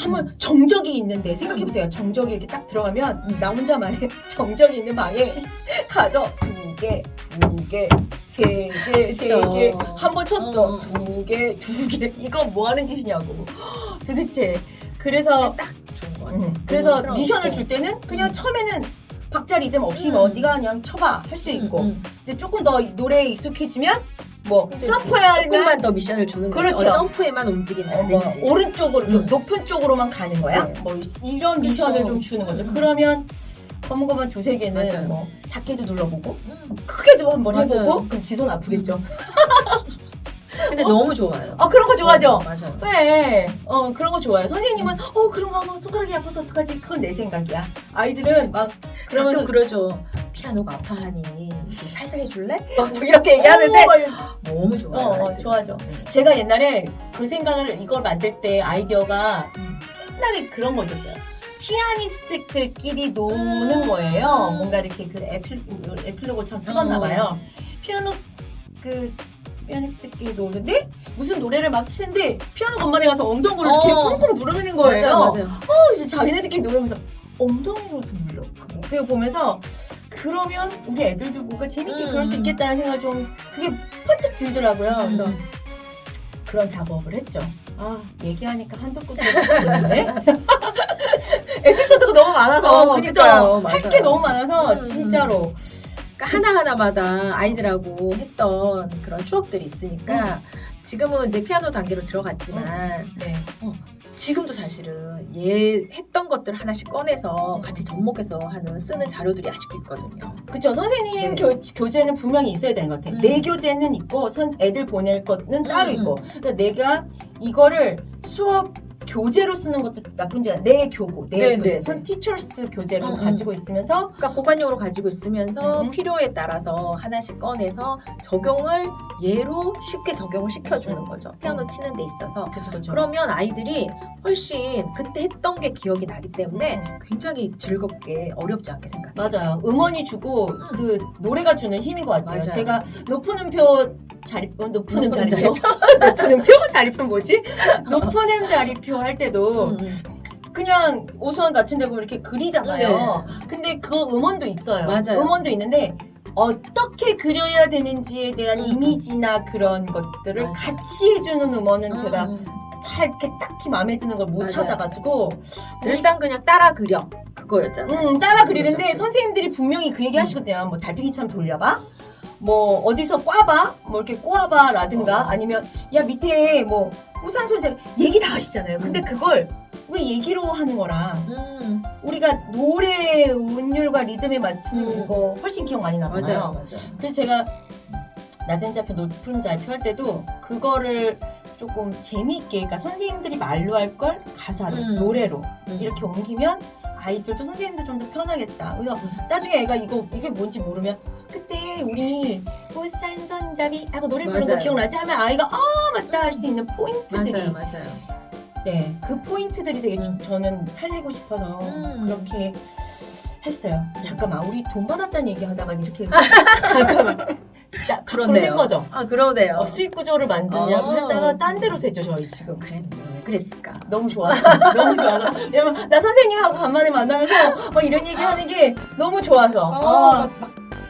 한번 정적이 있는데 생각해보세요. 정적이 이렇게 딱 들어가면 나 혼자만의 정적이 있는 방에 가서 2개, 2개, 3개, 3개 한 번 쳤어. 2개, 2개. 이거 뭐 하는 짓이냐고. 도대체. 그래서 딱 좋은 것 같아요. 그래서 너무 미션을 부드럽고. 줄 때는 그냥 처음에는 박자 리듬 없이 뭐 네가 그냥 쳐봐 할 수 있고 이제 조금 더 노래에 익숙해지면 뭐 점프해야 하면 조금만 더 미션을 주는 그렇죠. 거죠. 점프에만 움직인다든지. 뭐 오른쪽으로 이렇게 높은 쪽으로만 가는 거야. 네. 뭐 이런 미션을 그렇죠. 좀 주는 거죠. 그러면 검은 것만 2-3개는 맞아요. 뭐 작게도 눌러보고 크게도 한번 맞아요. 해보고 그럼 지손 아프겠죠. 근데 너무 좋아요. 그런 거 좋아하죠. 맞아요. 네, 그런 거 좋아요. 선생님은 그런 거 하면 손가락이 아파서 어떡하지? 그건 내 생각이야. 아이들은 막 그러면서 그러면서 그러죠. 피아노가 아파하니 살살 해줄래? 막 이렇게 얘기하는데 막 이런- 너무 좋아요. 아이들. 좋아하죠. 제가 옛날에 그 생각을 이걸 만들 때 아이디어가 옛날에 그런 거 있었어요. 피아니스트들끼리 노는 거예요. 뭔가 이렇게 그 에필로그처럼 찍었나 봐요. 피아니스트끼리 노는데 무슨 노래를 막 치는데 피아노 건반에 가서 엉덩이를 이렇게 콩콩 누르는 거예요. 맞아요. 그래서 자기네들끼리 노면서 엉덩이로도 눌러. 그거 보면서 그러면 우리 애들도 뭔가 재밌게 그럴 수 있겠다는 생각을 좀 그게 번뜩 들더라고요. 그래서 그런 작업을 했죠. 얘기하니까 한도 끝도 없이 있는데 에피소드가 너무 많아서 그러니까요. 할 게 맞아요. 너무 많아서 진짜로 그러니까 하나하나마다 아이들하고 했던 그런 추억들이 있으니까 지금은 이제 피아노 단계로 들어갔지만 네. 지금도 사실은 했던 것들 하나씩 꺼내서 같이 접목해서 쓰는 자료들이 아직도 있거든요. 그쵸. 선생님 네. 교재는 분명히 있어야 되는 것 같아요. 내 교재는 있고 애들 보낼 거는 따로 있고. 그러니까 내가 이거를 수업 교재로 쓰는 것도 나쁜지 않아요. 내 교고, 내 교재, 티처스 교재로 가지고 있으면서 그러니까 보관용으로 가지고 있으면서 필요에 따라서 하나씩 꺼내서 적용을 얘로 쉽게 적용을 시켜주는 거죠. 피아노 치는 데 있어서. 그쵸. 그러면 아이들이 훨씬 그때 했던 게 기억이 나기 때문에 굉장히 즐겁게 어렵지 않게 생각해요. 맞아요. 음원이 주고 그 노래가 주는 힘인 것 같아요. 맞아요. 제가 높은 음표 자리표 높은 음표 자리표 뭐지? 높은 음 자리표 할 때도 그냥 오수원 같은 데 보면 이렇게 그리잖아요. 근데 그 음원도 있어요. 맞아요. 음원도 있는데 어떻게 그려야 되는지에 대한 이미지나 그런 것들을 맞아요. 같이 해주는 음원은 제가 잘 이렇게 딱히 마음에 드는 걸 못 맞아요. 찾아가지고 늘상 그냥 따라 그려 그거였잖아요. 따라 그리는데 그렇죠. 선생님들이 분명히 그 얘기 하시거든요. 뭐 달팽이처럼 돌려봐. 뭐 어디서 꽈봐. 뭐 이렇게 꼬아봐라든가 아니면 야 밑에 뭐 우산 손잡이 얘기 다 하시잖아요. 근데 그걸 왜 얘기로 하는 거랑 우리가 노래 운율과 리듬에 맞추는 거 훨씬 기억 많이 나잖아요. 맞아요. 그래서 제가 낮은 좌표 높은 좌표 할 때도 그거를 조금 재미있게 그러니까 선생님들이 말로 할 걸 가사로 노래로 이렇게 옮기면 아이들도 선생님도 좀 더 편하겠다. 그래서 나중에 애가 이게 뭔지 모르면 그때 우리 우산 손잡이 하고 노래 부르는 거 맞아요. 기억나지? 하면 아이가 맞다 할 수 있는 포인트들이 맞아요. 네, 그 포인트들이 되게 저는 살리고 싶어서 그렇게 했어요. 잠깐만, 우리 돈 받았다는 얘기 하다가 이렇게 잠깐만. 밖으로 그렇네요. 샌 거죠. 아 그러네요. 수익 구조를 만드냐고 어. 하다가 딴 데로 샜죠, 저희 지금. 왜 그랬을까? 너무 좋아서. 너무 좋아서. 왜냐면 나 선생님하고 간만에 만나면서 막 이런 얘기 하는 게 너무 좋아서. 막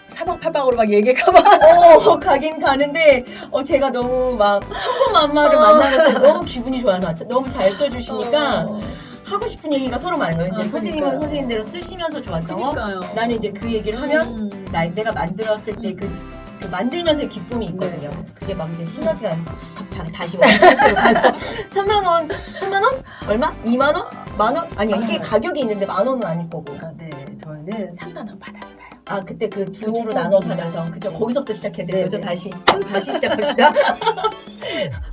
사방팔방으로 막 얘기가 막. 가긴 가는데, 제가 너무 막 천군만마를 만나면서 너무 기분이 좋아서 너무 잘 써주시니까 하고 싶은 얘기가 서로 많은 거예요. 이제 선생님은 그러니까요. 선생님대로 쓰시면서 좋았던 거. 그러니까요. 나는 이제 그 얘기를 하면 내가 만들었을 때 그 만들면서의 기쁨이 있거든요. 네. 그게 막 이제 시너지가 다시 원상태로 가서 3만 원? 얼마? 2만 원? 만 원? 아니요, 이게 가격이 있는데 만 원은 아닐 거고. 네, 저희는 3만 원 받았어요. 그때 그 두 주로 요거 나눠 사면서 그죠? 네. 거기서부터 시작해야 되는 네, 거죠. 네. 다시 시작합시다.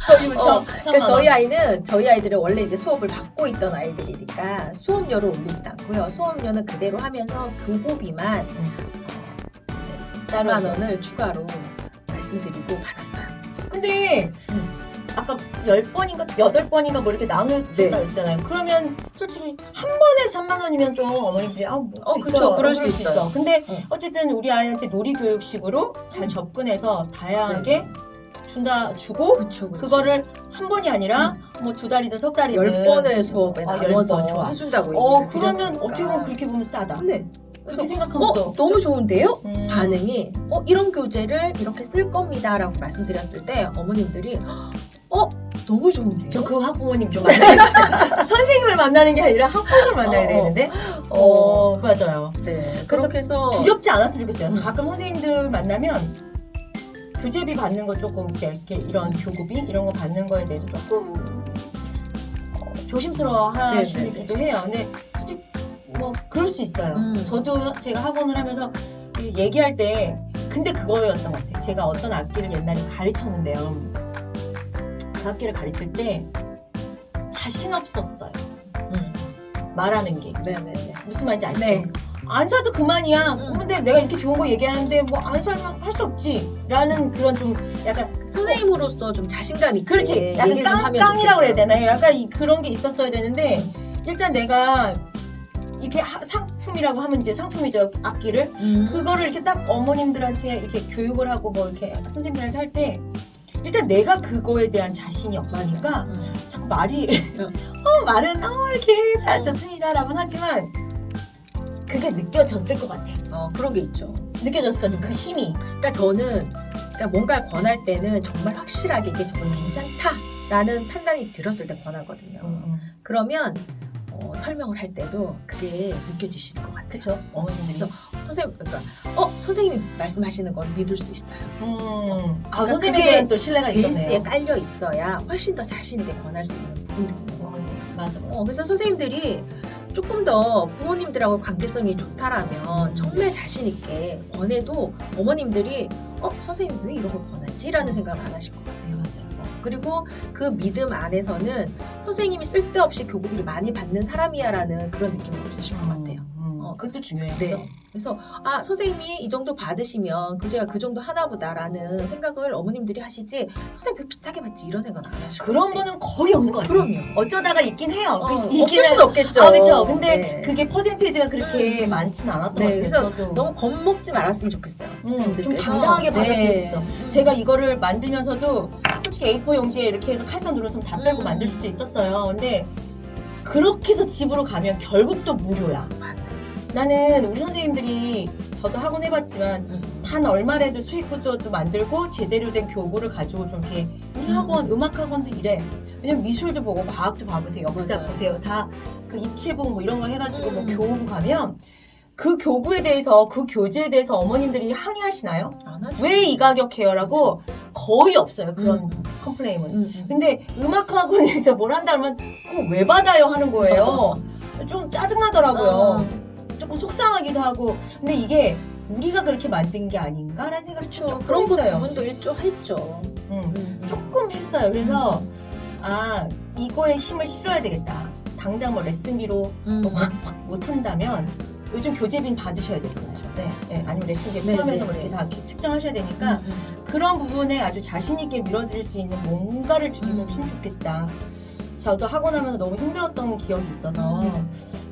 거기부터 3만 그러니까 원. 저희 아이들은 원래 이제 수업을 받고 있던 아이들이니까 수업료를 올리진 않고요. 수업료는 그대로 하면서 교보비만 따로 4만 이제. 원을 추가로 말씀드리고 받았어요. 근데 아까 10번인가 8번인가 뭐 이렇게 나누셨다 네. 그랬잖아요. 그러면 솔직히 한 번에 3만 원이면 좀 어머님들이 뭐 비싸. 그쵸. 그럴 수 있어요. 근데 어. 어쨌든 우리 아이한테 놀이교육식으로 잘 접근해서 다양하게 주고 그쵸. 그거를 한 번이 아니라 뭐 2달이든 석 달이든 10번의 수업에 나눠서 10번 좋아. 해준다고 얘기를 그러면 드렸으니까. 어떻게 보면 그렇게 보면 싸다. 네. 그렇게 생각하면 또 너무 좋은데요? 음. 반응이 이런 교재를 이렇게 쓸 겁니다라고 말씀드렸을 때 어머님들이 너무 좋은데요? 저 그 학부모님 좀 만나겠어요. 선생님을 만나는 게 아니라 학부모를 만나야 되는데. 맞아요. 네. 그래서 그렇게 해서 두렵지 않았으면 좋겠어요. 가끔 선생님들 만나면 교재비 받는 거 조금 이렇게 이런 교구비 이런 거 받는 거에 대해서 조금 조심스러워 하시기도 해요. 근데 솔직히 뭐 그럴 수 있어요. 저도 제가 학원을 하면서 얘기할 때 근데 그거였던 것 같아요. 제가 어떤 악기를 옛날에 가르쳤는데요. 그 악기를 가르칠 때 자신 없었어요. 말하는 게. 네네네. 무슨 말인지 알죠? 네. 안 사도 그만이야. 근데 내가 이렇게 좋은 거 얘기하는데 뭐 안 사면 할 수 없지. 라는 그런 좀 약간 선생님으로서 좀 자신감 있게 그렇지. 약간 얘기를 좀 하면 깡이라고 그래야 되나요? 좋겠어요. 약간 그런 게 있었어야 되는데 일단 내가 이렇게 상품이라고 하면 이제 상품이죠. 악기를. 그거를 이렇게 딱 어머님들한테 이렇게 교육을 하고 뭐 이렇게 선생님들한테 할 때 일단 내가 그거에 대한 자신이 없으니까 자꾸 말이 말은 이렇게 잘 쳤습니다라고는 하지만 그게 느껴졌을 것 같아. 그런 게 있죠. 느껴졌을 것 같아. 그 힘이. 그러니까 저는 뭔가를 권할 때는 정말 확실하게 이게 정말 괜찮다라는 판단이 들었을 때 권하거든요. 그러면 설명을 할 때도 그게 느껴지시는 것 같아요. 그쵸? 어머님들이. 선생님이 말씀하시는 건 믿을 수 있어요. 선생님에 그게 대한 또 신뢰가 베이스에 있었네요. 깔려 있어야 훨씬 더 자신 있게 권할 수 있는 부분들이 있는 것 같아요. 맞아. 그래서 선생님들이 조금 더 부모님들하고 관계성이 좋다라면 정말 자신 있게 권해도 어머님들이 선생님 왜 이런 걸 권하지? 라는 생각을 안 하실 것 같아요. 맞아. 그리고 그 믿음 안에서는 선생님이 쓸데없이 교복비를 많이 받는 사람이야 라는 그런 느낌이 없으실 것 같아요. 그것도 중요해요. 네. 그죠? 그래서 선생님이 이 정도 받으시면 교재가 그 정도 하나보다라는 생각을 어머님들이 하시지 선생님 왜 비싸게 받지 이런 생각 안 하시고 그런 거는 거의 없는 것 같아요. 그럼요. 어쩌다가 있긴 해요. 없을 수는 없겠죠. 그렇죠. 근데 네. 그게 퍼센테이지가 그렇게 많지는 않았던 것 같아요. 그래서 저도 너무 겁먹지 말았으면 좋겠어요. 좀 선생님들께서. 당당하게 받았으면 네. 좋겠어. 제가 이거를 만들면서도 솔직히 A4 용지에 이렇게 해서 칼선 누르면 다 빼고 만들 수도 있었어요. 근데 그렇게 해서 집으로 가면 결국 또 무료야. 맞아요. 나는 우리 선생님들이 저도 학원 해봤지만 단 얼마라도 수익 구조도 만들고 제대로 된 교구를 가지고 좀 이렇게 우리 학원 음악 학원도 이래. 왜냐면 미술도 보고 과학도 봐보세요. 역사 맞아요. 보세요. 다 그 입체복 뭐 이런 거 해가지고 뭐 교구 가면 그 교구에 대해서 그 교재에 대해서 어머님들이 항의하시나요? 안 하죠. 왜 이 가격해요라고 거의 없어요. 그런 컴플레인은. 근데 음악 학원에서 뭘 한다면 그거 왜 받아요 하는 거예요. 좀 짜증나더라고요. 조금 속상하기도 하고. 근데 이게 우리가 그렇게 만든 게 아닌가라는 생각이 그렇죠. 조금 그런 거 했어요. 부분도 일조했죠. 조금 했어요. 그래서 이거에 힘을 실어야 되겠다. 당장 뭐 레슨비로 확 못한다면 요즘 교재비는 받으셔야 되잖아요. 네. 아니면 레슨비 네, 포함해서 네, 이렇게 네. 다 측정하셔야 되니까 그런 부분에 아주 자신 있게 밀어드릴 수 있는 뭔가를 주시면 참 좋겠다. 저도 학원 하면서 너무 힘들었던 기억이 있어서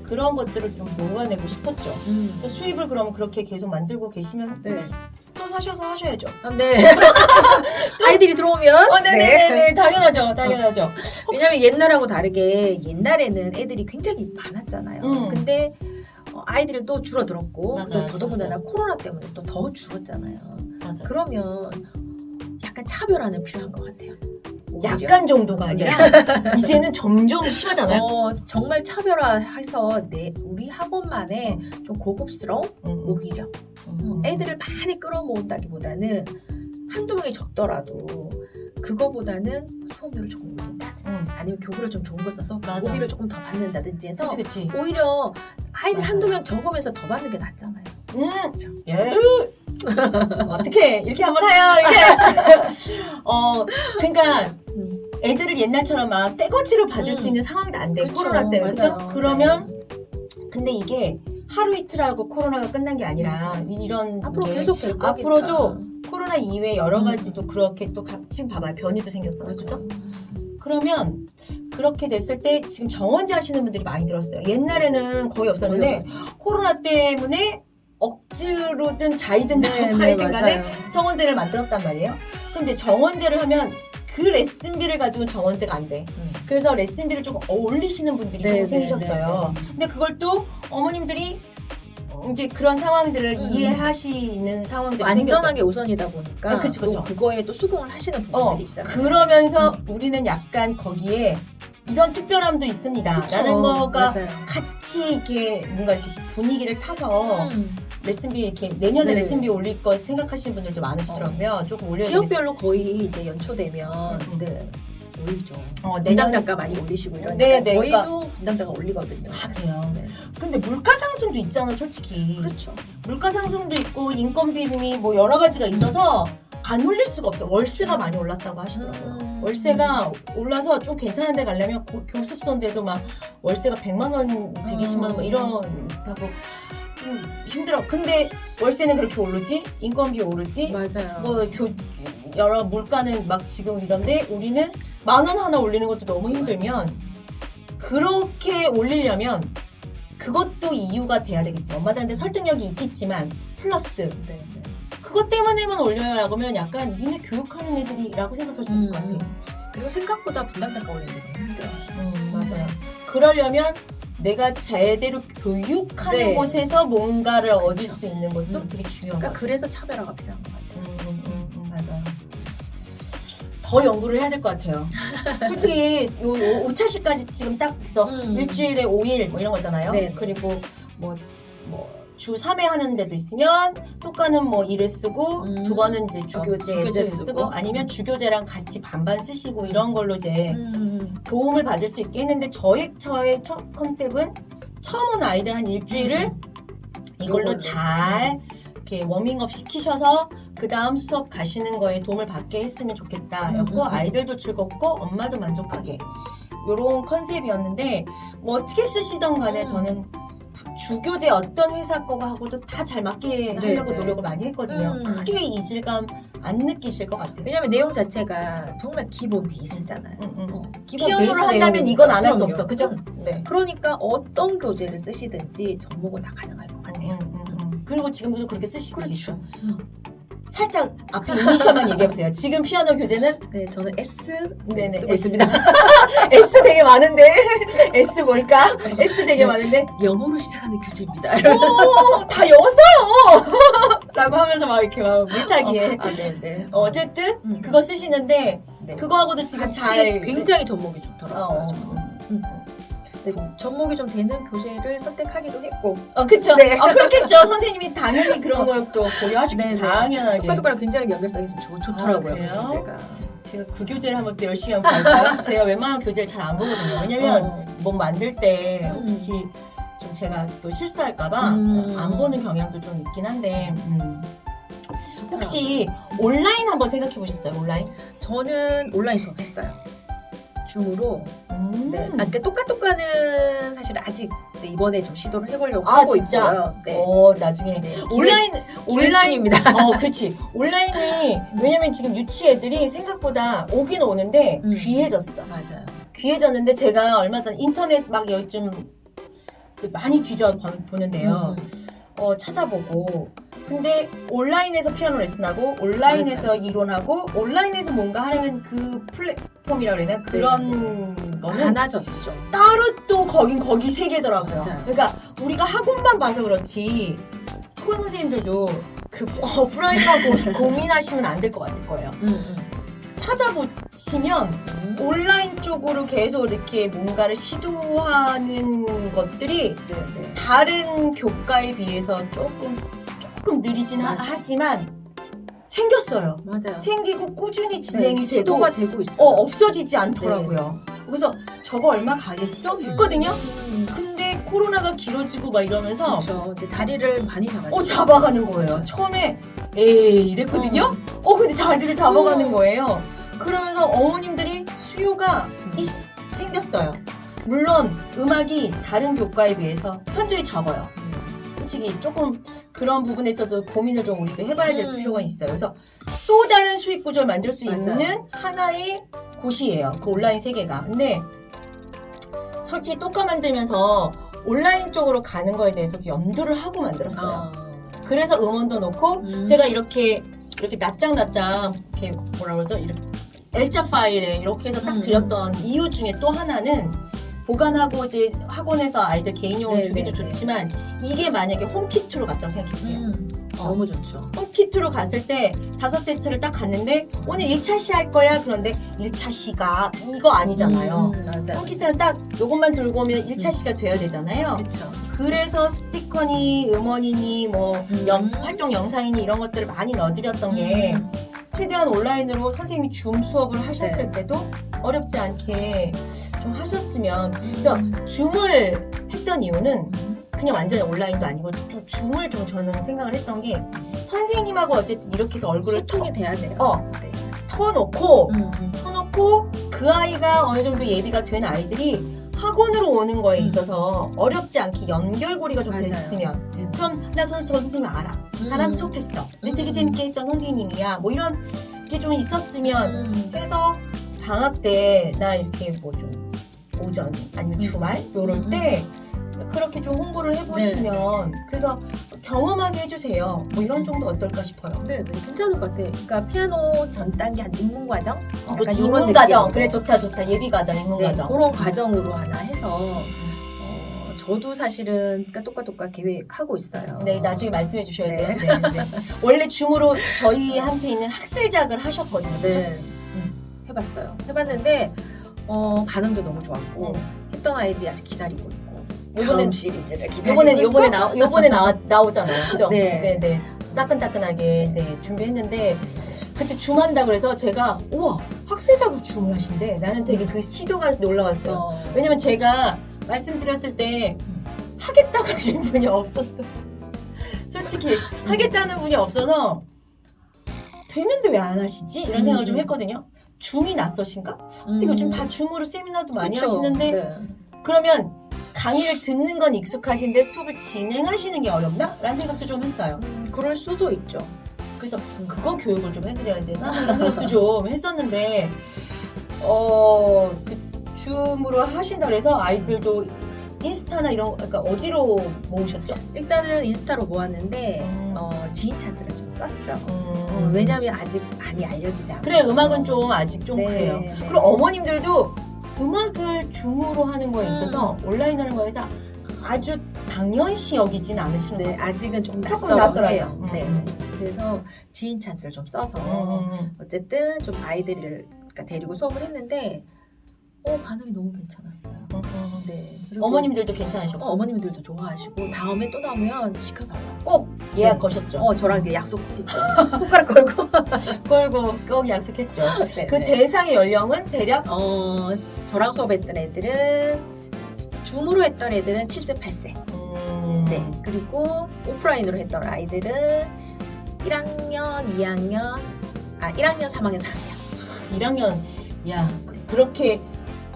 그런 것들을 좀 녹아내고 싶었죠. 그래서 수입을 그러면 그렇게 계속 만들고 계시면 네. 또 사셔서 하셔야죠. 네. 아이들이 들어오면. 네네네, 당연하죠. 왜냐면 옛날하고 다르게 옛날에는 애들이 굉장히 많았잖아요. 근데 아이들이 또 줄어들었고 맞아요, 또 더더군다나 줄었어요. 코로나 때문에 또 더 줄었잖아요. 맞아. 그러면 약간 차별화는 필요한 것 같아요. 오히려. 약간 정도가 아니라 이제는 점점 심하잖아요. 정말 차별화해서 우리 학원만의 좀 고급스러운 오히려 애들을 많이 끌어모은다기보다는 한두 명이 적더라도 그거보다는 수업료를 조금 올린다든지 아니면 교구를 좀 좋은 걸 써서 맞아. 교비를 조금 더 받는다든지 해서 그치. 오히려 아이들 맞아요. 한두 명 적으면서 더 받는 게 낫잖아요. 예. 어떻게 이렇게 한번 해요. 이게. 그러니까 애들을 옛날처럼 막 떼거지로 봐줄 수 있는 상황도 안 돼. 그쵸, 코로나 때문에. 그죠? 맞아요. 그러면 근데 이게 하루 이틀하고 코로나가 끝난 게 아니라 이런 앞으로 게 계속 될 거니까. 앞으로도 코로나 이외에 여러 가지도 그렇게 또 지금 봐봐요. 변이도 생겼잖아요. 그죠? 그러면 그렇게 됐을 때 지금 정원제 하시는 분들이 많이 들었어요. 옛날에는 거의 없었는데 코로나 때문에 억지로든 자이든 파이든 간에 정원제를 만들었단 말이에요. 그럼 이제 정원제를 하면 그 레슨비를 가지고는 정원제가 안 돼. 그래서 레슨비를 조금 올리시는 분들이 조금 생기셨어요. 근데 그걸 또 어머님들이 이제 그런 상황들을 이해하시는 상황들이 안전하게 생겼어요. 우선이다 보니까 그쵸. 또 그거에 또 수긍을 하시는 분들이 있잖아요. 그러면서 우리는 약간 거기에 이런 특별함도 있습니다. 라는 거가 맞아요. 같이 이렇게 뭔가 이렇게 분위기를 타서 레슨비 이렇게 내년에 네. 레슨비 올릴 거 생각하시는 분들도 많으시더라고요. 조금 올려야 되겠다. 지역별로 거의 이제 연초되면 네, 올리죠. 내년 분담단가 많이 올리시고 이러니까 네, 저희도 분담단가 올리거든요. 아 그래요. 네. 근데 물가 상승도 있잖아, 솔직히. 그렇죠. 물가 상승도 있고 인건비 뭐 여러 가지가 있어서 안 올릴 수가 없어요. 월세가 많이 올랐다고 하시더라고요. 월세가 올라서 좀 괜찮은 데 가려면 교습소인데도 막 월세가 100만 원, 120만 원 뭐 이런다고 좀 힘들어. 근데 월세는 그렇게 오르지? 인건비 오르지? 맞아요. 뭐 여러 물가는 막 지금 이런데 우리는 10,000원 하나 올리는 것도 너무 힘들면 그렇게 올리려면 그것도 이유가 돼야 되겠지. 엄마들한테 설득력이 있겠지만 플러스 네. 그것 때문에만 올려요라고 하면 약간 니네 교육하는 애들이라고 생각할 수 있을 것 같아. 그리고 생각보다 분담단가 올리는 게 너무 힘들어요. 맞아요. 그러려면 내가 제대로 교육하는 네. 곳에서 뭔가를 얻을 수 있는 것도 되게 중요한 것 그러니까 같아요. 그래서 차별화가 필요한 것 같아요. 맞아요. 더 연구를 해야 될 것 같아요. 솔직히 요 5차시까지 지금 딱 그래서 일주일에 5일 뭐 이런 거잖아요. 네. 그리고 주 3회 하는 데도 있으면 똑가는 뭐 1회 쓰고 두 번은 이제 주교제 쓰고 아니면 주교제랑 같이 반반 쓰시고 이런 걸로 이제 도움을 받을 수 있겠는데 저의 첫 컨셉은 처음 온 아이들 한 일주일을 이걸로 잘 이렇게 워밍업 시키셔서 그 다음 수업 가시는 거에 도움을 받게 했으면 좋겠다였고 아이들도 즐겁고 엄마도 만족하게 요런 컨셉이었는데 뭐 어떻게 쓰시던 간에 저는 주교제 어떤 회사 거하고도 다 잘 맞게 하려고 노력을 많이 했거든요. 크게 이질감 안 느끼실 것 같아요. 왜냐면 내용 자체가 정말 기본 베이스잖아요. 기본 피아노를 베이스 한다면 내용이니까. 이건 안 할 수 그럼요. 없어. 그죠? 네. 그러니까 어떤 교재를 쓰시든지 접목은 다 가능할 것 같아요. 그리고 지금도 그렇게 쓰시고 계시죠? 그렇죠. 살짝 앞에 이니셜만 얘기해보세요. 지금 피아노 교재는 네, 저는 S 네네 쓰고 있습니다. S 되게 많은데 S 뭘까? S 되게 많은데 영어로 시작하는 교재입니다. 오, 다 영어 써요! 라고 하면서 막 이렇게 막 물타기에 네. 어쨌든 그거 쓰시는데 네. 그거하고도 지금 잘 굉장히 접목이 좋더라고요. 네. 네, 접목이 좀 되는 교재를 선택하기도 했고 그쵸. 네. 그렇겠죠. 선생님이 당연히 그런 걸 또 고려하시고 네, 네. 당연하게. 똑같똑같랑 굉장히 연결성이 좀 좋더라고요. 그래요? 교재가. 제가 그 교재를 한번 또 열심히 한번 볼까요? 제가 웬만하면 교재를 잘 안 보거든요. 왜냐면 뭐 만들 때 혹시 좀 제가 또 실수할까봐 안 보는 경향도 좀 있긴 한데 혹시 온라인 한번 생각해 보셨어요? 온라인? 저는 온라인 수업 했어요. 줌으로. 네. 근데 똑같똑같은 사실 아직 이제 이번에 좀 시도를 해보려고 하고 진짜? 있고요. 네. 나중에 네. 온라인입니다. 그렇지. 온라인이 왜냐면 지금 유치 애들이 생각보다 오긴 오는데 귀해졌어. 맞아요. 귀해졌는데 제가 얼마 전 인터넷 막 요즘 이제 많이 보는데요. 찾아보고 근데 온라인에서 피아노 레슨하고 온라인에서 이론하고 온라인에서 뭔가 하는 그 플랫폼이라고 그래야 되나? 그런 거는 많아졌죠. 따로 또 거기 세계더라고요. 맞아요. 그러니까 우리가 학원만 봐서 그렇지 학원 선생님들도 그 오프라인만 고민하시면 안 될 것 같을 거예요. 찾아보시면 온라인 쪽으로 계속 이렇게 뭔가를 시도하는 것들이 네. 다른 교과에 비해서 조금 느리진 하지만 생겼어요. 맞아요. 생기고 꾸준히 진행이 되고 시도가 되고 있어요. 없어지지 않더라고요. 그래서 저거 얼마 가겠어? 했거든요. 근데 코로나가 길어지고 막 이러면서 그렇죠. 이제 자리를 많이 잡았죠. 잡아가는 거예요. 처음에 에이 이랬거든요. 근데 자리를 잡아가는 거예요. 그러면서 어머님들이 수요가 생겼어요. 물론 음악이 다른 교과에 비해서 현저히 적어요. 솔직히 조금 그런 부분에 있어도 고민을 좀 우리도 해봐야 될 필요가 있어요. 그래서 또 다른 수익 구조를 만들 수 맞아요. 있는 하나의 곳이에요. 그 온라인 세계가. 근데 솔직히 똑까 만들면서 온라인 쪽으로 가는 거에 대해서 염두를 하고 만들었어요. 그래서 음원도 놓고 제가 이렇게 낱장 이렇게 뭐라 그러죠? 이렇게 L자 파일에 이렇게 해서 딱 드렸던 이유 중에 또 하나는 보관하고 이제 학원에서 아이들 개인용으로 주기도 좋지만 이게 만약에 홈키트로 갔다고 생각해보세요. 너무 좋죠. 홈키트로 갔을 때 5세트를 딱 갔는데 오늘 1차 시 할 거야. 그런데 1차 시가 이거 아니잖아요. 맞아요. 홈키트는 딱 요것만 들고 오면 1차 시가 돼야 되잖아요. 그렇죠. 그래서 스티커니 음원이니 뭐 활동 영상이니 이런 것들을 많이 넣어드렸던 게 최대한 온라인으로 선생님이 줌 수업을 하셨을 때도 어렵지 않게 좀 하셨으면 그래서 줌을 했던 이유는 그냥 완전히 온라인도 아니고 좀 줌을 좀 저는 생각을 했던 게 선생님하고 어쨌든 이렇게 해서 얼굴을 소통이 돼야 돼요. 네. 터놓고 음. 그 아이가 어느 정도 예비가 된 아이들이 학원으로 오는 거에 있어서 어렵지 않게 연결고리가 좀 맞아요. 됐으면 그럼 나 저 선생님 알아. 나랑 수업했어. 근데 되게 재밌게 했던 선생님이야. 뭐 이런 게 좀 있었으면 해서 방학 때 나 이렇게 뭐 좀 오전 아니면 주말 요럴 때 그렇게 좀 홍보를 해보시면 그래서 경험하게 해주세요. 뭐 이런 정도 어떨까 싶어요. 네, 괜찮을 것 같아요. 그러니까 피아노 전 단계 한 입문 과정? 그렇지 약간 이런 입문 과정. 느낌으로. 그래 좋다 예비 과정 입문 과정. 그런 과정으로 하나 해서 저도 사실은 똑같 계획하고 있어요. 네 나중에 말씀해 주셔야 네. 돼요. 네. 원래 줌으로 저희한테 있는 학술작을 하셨거든요. 그죠? 네, 해봤어요. 해봤는데 반응도 너무 좋았고 했던 아이들이 아직 기다리고 있고 다음 시리즈를 기다리고 있고 요번에 나오잖아요. 그죠? 네. 네. 따끈따끈하게 준비했는데 그때 줌 한다 그래서 제가 우와 학술작으로 줌을 하신대. 나는 되게 그 시도가 놀라웠어요. 왜냐면 제가 말씀드렸을 때 하겠다고 하신 분이 없었어. 솔직히 하겠다는 분이 없어서 되는데 왜 안 하시지? 이런 생각을 좀 했거든요. 줌이 낯서신가? 근데 요즘 다 줌으로 세미나도 많이 그쵸. 하시는데 네. 그러면 강의를 듣는 건 익숙하신데 수업을 진행하시는 게 어렵나? 라는 생각도 좀 했어요. 그럴 수도 있죠. 그래서 그거 교육을 좀 해드려야 되나? 이런 생각도 좀 했었는데 그 줌으로 하신다 그래서 아이들도 인스타나 이런 그러니까 어디로 모으셨죠? 일단은 인스타로 모았는데 지인 찬스를 좀 썼죠. 음. 왜냐면 아직 많이 알려지지 않아요. 그래 음악은 좀 아직 좀 네, 그래요. 네. 그리고 어머님들도 음악을 줌으로 하는 거에 있어서 온라인 하는 거에서 아주 당연시 여기진 않으시는 것 네, 같아요. 아직은 조금 조금 낯설어요. 네. 그래서 지인 찬스를 좀 써서 어쨌든 좀 아이들을 데리고 수업을 했는데 반응이 너무 괜찮았어요. 네. 그리고 어머님들도 괜찮으셨고 어머님들도 좋아하시고 다음에 또 나오면 시켜달라고. 꼭 예약 거셨죠? 저랑 이렇게 약속했죠. 손가락 걸고. 걸고 꼭 약속했죠. 네, 그 네. 대상의 연령은 대략 저랑 수업했던 애들은 줌으로 했던 애들은 7세, 8세. 네. 그리고 오프라인으로 했던 아이들은 1학년, 2학년, 1학년, 3학년, 4학년. 1학년 야 그렇게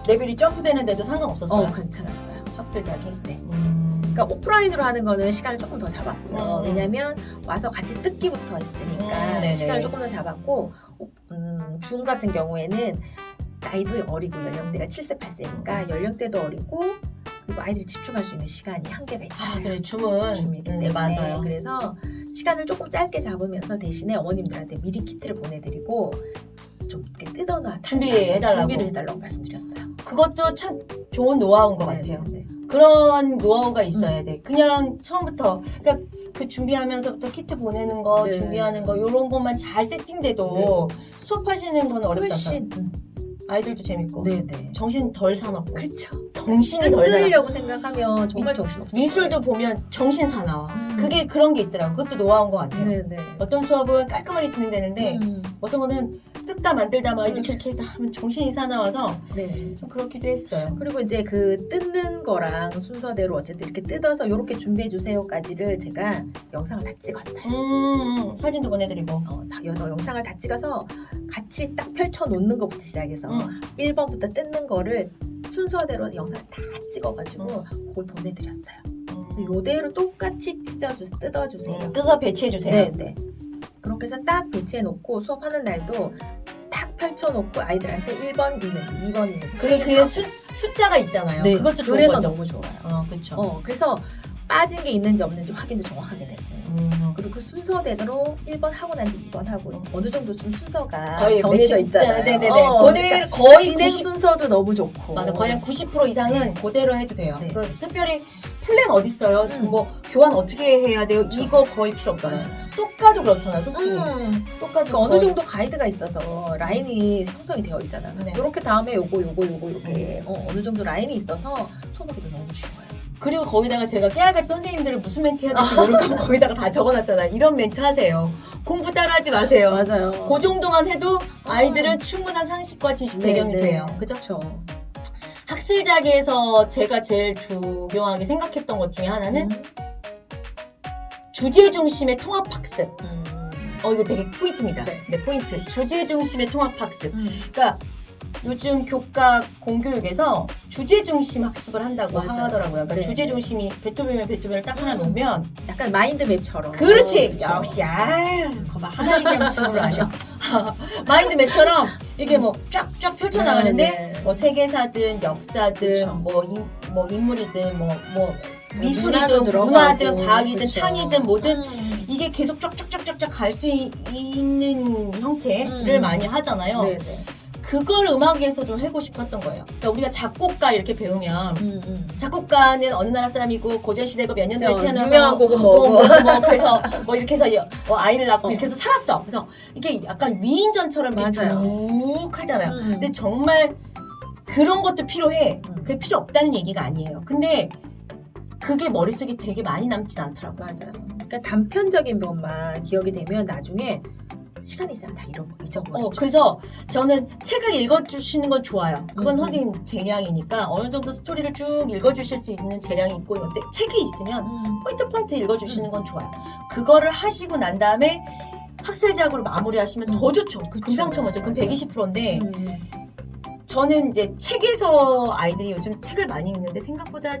레벨이 점프되는데도 상관없었어요. 괜찮았어요. 학술작이. 네. 그러니까 오프라인으로 하는 거는 시간을 조금 더 잡았고요. 왜냐면 와서 같이 뜯기부터 했으니까 네네. 시간을 조금 더 잡았고 줌 같은 경우에는 나이도 어리고 연령대가 7세, 8세니까 연령대도 어리고 그리고 아이들이 집중할 수 있는 시간이 한계가 있어요. 아, 그래 주문. 줌이기 때문에. 네, 맞아요. 그래서 시간을 조금 짧게 잡으면서 대신에 어머님들한테 미리 키트를 보내드리고 좀 이렇게 뜯어놔 준비해달라고. 준비를 해달라고 말씀드렸어요. 그것도 참 좋은 노하우인 것 같아요. 네. 그런 노하우가 있어야 돼. 그냥 처음부터 그러니까 그 준비하면서부터 키트 보내는 거, 네. 준비하는 거 이런 것만 잘 세팅돼도 수업하시는 건 어렵지 않아요. 훨씬 아이들도 재밌고 네네. 정신 덜 사납고 그쵸. 정신이 덜 사납고 뜯으려고 생각하면 정말 정신없어요. 미술도 보면 정신 사나워. 음. 그게 그런 게 있더라고. 그것도 노하우인 것 같아요. 네네. 어떤 수업은 깔끔하게 진행되는데 음. 어떤 거는 뜯다 만들다 막 이렇게 하면 정신이 사나워서 네. 좀 그렇기도 했어요. 그리고 이제 그 뜯는 거랑 순서대로 어쨌든 이렇게 뜯어서 이렇게 준비해 주세요까지를 제가 영상을 다 찍었어요. 사진도 보내드리고. 영상을 다 찍어서 같이 딱 펼쳐 놓는 것부터 시작해서 1번부터 뜯는 거를 순서대로 영상을 다 찍어가지고 그걸 보내드렸어요. 요대로 똑같이 뜯어주세요. 뜯어서 배치해주세요. 네네. 그렇게 해서 딱 배치해 놓고 수업하는 날도 딱 펼쳐놓고 아이들한테 1번 있는지 2번 있는지 그게 숫자가 있잖아요. 네, 그것도 좋은 그래서 거죠. 너무 좋아요. 그렇죠. 그래서 빠진 게 있는지 없는지 확인도 정확하게 되고 그리고 그 순서대로 1번 하고 난 뒤 2번 하고 어느 정도 좀 순서가 거의 정해져 매칭 있잖아요. 네네네. 그러니까 거의 진행 90 순서도 너무 좋고 맞아. 거의 한 90% 이상은 그대로 해도 돼요. 네. 특별히 플랜 어디 있어요? 뭐 교환 어떻게 해야 돼요? 그렇죠. 이거 거의 필요 없잖아요. 맞아요. 똑까도 그렇잖아요. 솔직히. 똑까도 그러니까 어느 정도 가이드가 있어서 라인이 형성이 되어 있잖아요. 네. 이렇게 다음에 요거 이렇게 어느 정도 라인이 있어서 수업하기도 너무 쉬워요. 그리고 거기다가 제가 깨알같이 선생님들을 무슨 멘트 해야 될지 모를까 거기다가 다 적어놨잖아요. 이런 멘트 하세요. 공부 따라하지 마세요. 맞아요. 그 정도만 해도 아이들은 충분한 상식과 지식 배경이 돼요. 그죠? 그렇죠. 학술자기에서 제가 제일 중요하게 생각했던 것 중에 하나는 주제 중심의 통합 학습. 이거 되게 포인트입니다. 네, 포인트. 주제 중심의 통합 학습. 그러니까 요즘 교과 공교육에서 주제 중심 학습을 한다고 맞아요. 하더라고요. 그러니까 네. 주제 중심이 베토벤이면 베토벤을 딱 하나 놓으면 약간 마인드맵처럼. 그렇지. 그렇죠. 역시 거봐 하나 얘기하면 둘을 아셔. 마인드맵처럼 이렇게 뭐 쫙쫙 펼쳐나가는데 네, 네. 뭐 세계사든 역사든 그렇죠. 뭐 인물이든 뭐 문화도 미술이든 들어가고, 문화든 과학이든 그렇죠. 창이든 뭐든 이게 계속 쫙쫙쫙쫙 갈 수 있는 형태를 많이 하잖아요. 네네. 그걸 음악에서 좀 하고 싶었던 거예요. 그러니까 우리가 작곡가 이렇게 배우면 작곡가는 어느 나라 사람이고 고전 시대고 몇 년도에 태어나서 유명한 곡은 뭐고. 그래서 뭐 이렇게 해서 아이를 낳고 어. 이렇게 해서 살았어. 그래서 이게 약간 위인전처럼 이렇게 맞아요. 쭉 하잖아요. 근데 정말 그런 것도 필요해. 그게 필요 없다는 얘기가 아니에요. 근데 그게 머릿속에 되게 많이 남진 않더라고요. 맞아요. 그러니까 단편적인 것만 기억이 되면 나중에 시간이 있으면 다 잊어버리죠. 그래서 저는 책을 읽어주시는 건 좋아요. 그건 음. 선생님 재량이니까 어느 정도 스토리를 쭉 읽어주실 수 있는 재량이 있고 근데 책이 있으면 포인트 읽어주시는 건 좋아요. 그거를 하시고 난 다음에 학술작으로 마무리하시면 더 좋죠. 금상첨화죠. 그럼 120%인데 저는 이제 책에서 아이들이 요즘 책을 많이 읽는데 생각보다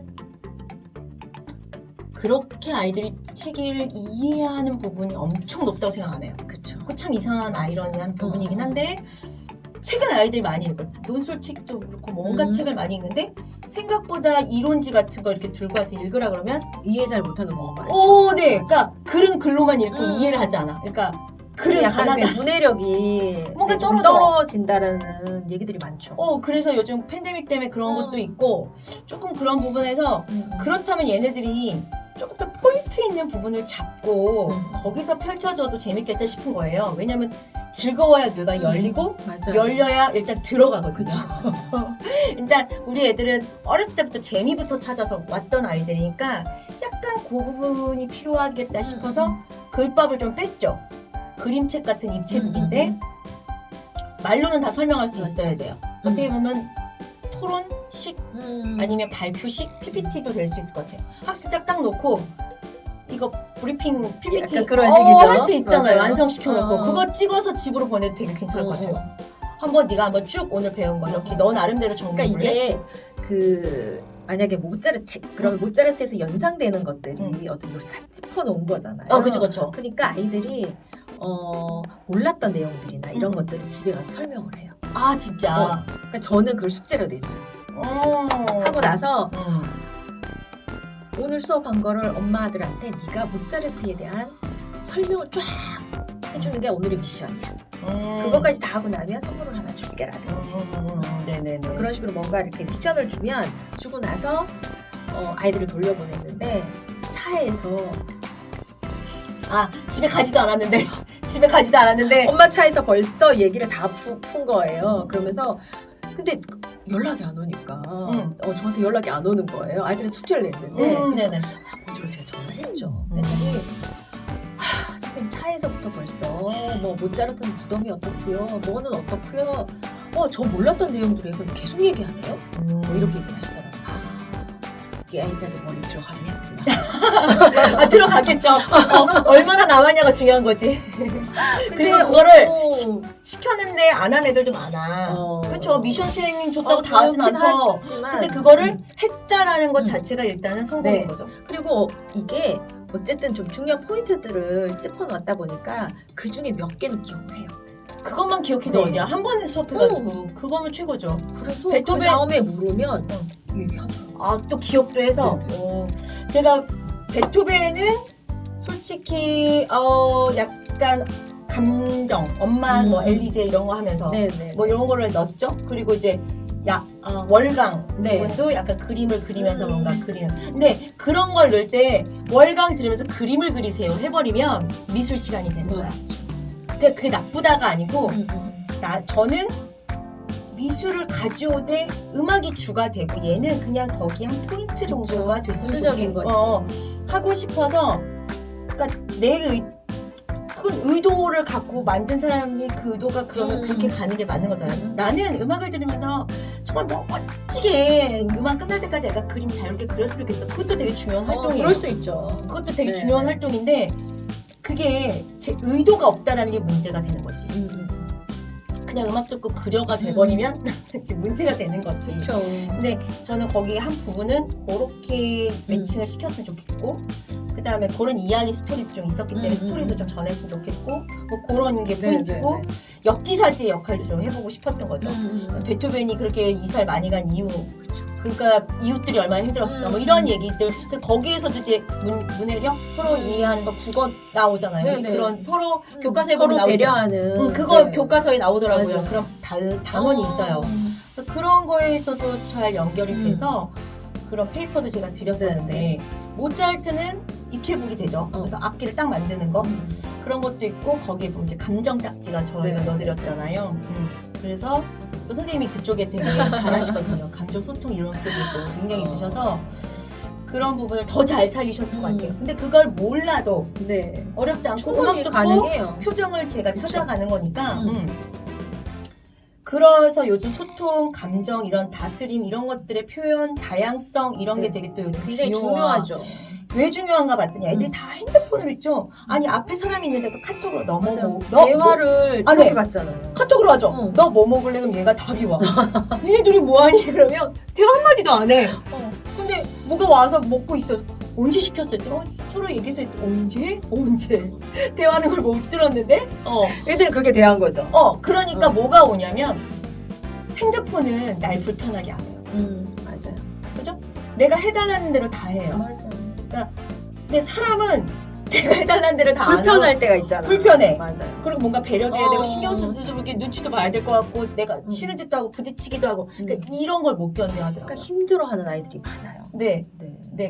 그렇게 아이들이 책을 이해하는 부분이 엄청 높다고 생각 안 해요. 그렇죠. 그거 참 이상한 아이러니한 부분이긴 한데 책은 아이들이 많이 읽어요. 논술책도 그렇고 뭔가 책을 많이 읽는데 생각보다 이론지 같은 거 이렇게 들고 와서 읽으라 그러면 이해 잘 못하는 경우가 많죠. 네. 그러니까 글은 글로만 읽고 이해를 하지 않아. 그러니까 글은 약간 가난한. 그 문해력이 뭔가 좀 떨어진다라는 얘기들이 많죠. 그래서 요즘 팬데믹 때문에 그런 것도 있고 조금 그런 부분에서 그렇다면 얘네들이 조금 더 포인트 있는 부분을 잡고 거기서 펼쳐져도 재밌겠다 싶은 거예요. 왜냐면 즐거워야 뇌가 열리고 맞아요. 열려야 일단 들어가거든요. 그렇죠. 일단 우리 애들은 어렸을 때부터 재미부터 찾아서 왔던 아이들이니까 약간 그 부분이 필요하겠다 싶어서 글밥을 좀 뺐죠. 그림책 같은 입체북인데 말로는 다 설명할 수 있어야 돼요. 어떻게 보면 토론식 아니면 발표식 PPT도 될 수 있을 것 같아요. 학습자 딱 놓고 이거 브리핑 PPT 약간 그런 식이죠. 할 수 있잖아요. 맞아요. 완성시켜놓고 그거 찍어서 집으로 보내도 되게 괜찮을 것 같아요. 네가 한번 쭉 오늘 배운 거 이렇게 너 나름대로 정리해볼래? 그러니까 이게 만약에 모차르트 그러면 모차르트에서 연상되는 것들이 어떤 여기서 다 짚어놓은 거잖아요. 그렇죠. 그러니까 아이들이 몰랐던 내용들이나 이런 것들을 집에 가서 설명을 해요. 진짜. 그러니까 저는 그걸 숙제로 내줘요. 하고 하고 나서 오늘 수업한 거를 엄마들한테 네가 모차르트에 대한 설명을 쫙 해주는 게 오늘의 미션이야. 그것까지 다 하고 나면 선물을 하나 줄게라든지. 네네네. 그런 식으로 뭔가 이렇게 미션을 주고 나서 아이들을 돌려보냈는데 차에서 집에 가지도 않았는데 엄마 차에서 벌써 얘기를 다 푼 거예요. 그러면서 근데 연락이 안 오니까 저한테 연락이 안 오는 거예요. 아이들이 숙제를 냈는데 네네. 거기로 제가 전화했죠. 했더니 선생님 차에서부터 벌써 뭐 모차르트는 무덤이 어떻고요, 뭐는 어떻고요. 저 몰랐던 내용들을 계속 얘기하네요. 뭐 이렇게 얘기를 하시더라고요. 이 아이들한테 머리 들어가긴 했구나. 들어갔겠죠. 얼마나 남았냐가 중요한 거지. 그리고 그거를 시켰는데 안 한 애들도 많아. 그렇죠. 미션 수행 줬다고 다 하진 않죠. 근데 그거를 했다라는 것 자체가 일단은 성공인 네. 거죠. 그리고 이게 어쨌든 좀 중요한 포인트들을 짚어놨다 보니까 그 중에 몇 개는 기억해요. 그것만 기억해도 네. 어디야. 한 번에 수업해가지고 그거면 최고죠. 그래서 베토벤- 그 다음에 물으면 얘기하죠. 또 기억도 해서. 제가 베토벤은 솔직히 약간 감정, 엄마 뭐 엘리제 이런 거 하면서 네네. 뭐 이런 거를 넣었죠. 그리고 이제 월강 네. 부분도 약간 그림을 그리면서 뭔가 그리는. 근데 그런 걸 넣을 때 월강 들으면서 그림을 그리세요 해버리면 미술 시간이 되는 거야. 근데 그게 나쁘다가 아니고 저는 미술을 가져오되 음악이 주가 되고 얘는 그냥 거기 한 포인트 정도가 됐으면 부수적인 좋겠- 거지. 하고 싶어서 그러니까 큰 의도를 갖고 만든 사람이 그 의도가 그러면 그렇게 가는 게 맞는 거잖아요. 나는 음악을 들으면서 정말 멋지게 음악 끝날 때까지 애가 그림 자유롭게 그렸으면 좋겠어. 그것도 되게 중요한 활동이에요. 그럴 수 있죠. 그것도 되게 네. 중요한 활동인데 그게 제 의도가 없다라는 게 문제가 되는 거지. 그냥 음악 듣고 그려가 돼버리면 이제 문제가 되는 거지. 그렇죠. 근데 저는 거기 한 부분은 그렇게 매칭을 시켰으면 좋겠고 그 다음에 그런 이야기 스토리도 좀 있었기 때문에 스토리도 좀 전했으면 좋겠고 뭐 그런 게 포인트고 네. 역지사지의 역할도 좀 해보고 싶었던 거죠. 베토벤이 그렇게 이사를 많이 간 이유 그러니까 이웃들이 얼마나 힘들었을까 뭐 이런 얘기들 거기에서도 이제 문해력 서로 이해하는 거 국어 나오잖아요. 우리 그런 서로 교과서에 보면 서로 나오죠. 배려하는 그거 네. 교과서에 나오더라고요. 맞아요. 그런 단원이 있어요. 그래서 그런 거에서도 잘 연결이 돼서 그런 페이퍼도 제가 드렸었는데 모차르트는 입체북이 되죠. 그래서 악기를 딱 만드는 거 그런 것도 있고 거기에 보면 이제 감정 딱지가 저희가 네. 넣어드렸잖아요. 그래서 또 선생님이 그쪽에 되게 잘하시거든요. 감정 소통 이런 쪽에 또 능력이 있으셔서 그런 부분을 더 잘 살리셨을 것 같아요. 근데 그걸 몰라도 네. 어렵지 않고 충분히 음악 듣고 가능해요. 표정을 제가 그쵸. 찾아가는 거니까 그래서 요즘 소통, 감정, 이런 다스림 이런 것들의 표현, 다양성 이런 게 되게 또 요즘 굉장히 중요하죠. 왜 중요한가 봤더니 애들이 다 핸드폰으로 있죠. 아니 앞에 사람이 있는데도 카톡으로 맞아요. 너 대화를 안 해. 저기 봤잖아요. 카톡으로 하죠. 어. 너 뭐 먹을래? 그럼 얘가 답이 와. 니네들이 뭐하니? 그러면 대화 한마디도 안 해. 근데 뭐가 와서 먹고 있어. 언제 시켰어요? 서로 얘기해서 언제? 대화하는 걸 못 들었는데? 애들은 그게 대한 거죠. 그러니까 뭐가 오냐면 핸드폰은 날 불편하게 안 해요. 맞아요. 그죠? 내가 해달라는 대로 다 해요. 맞아. 근데 사람은 내가 해달라는 대로 다 안 하고 불편할 때가 있잖아. 불편해. 맞아요. 그리고 뭔가 배려도 해야 되고 신경 써도 좀 이렇게 눈치도 봐야 될 것 같고 내가 싫은 짓도 하고 부딪히기도 하고 그러니까 이런 걸 못 견뎌하더라고요. 그러니까 힘들어하는 아이들이 많아요. 네.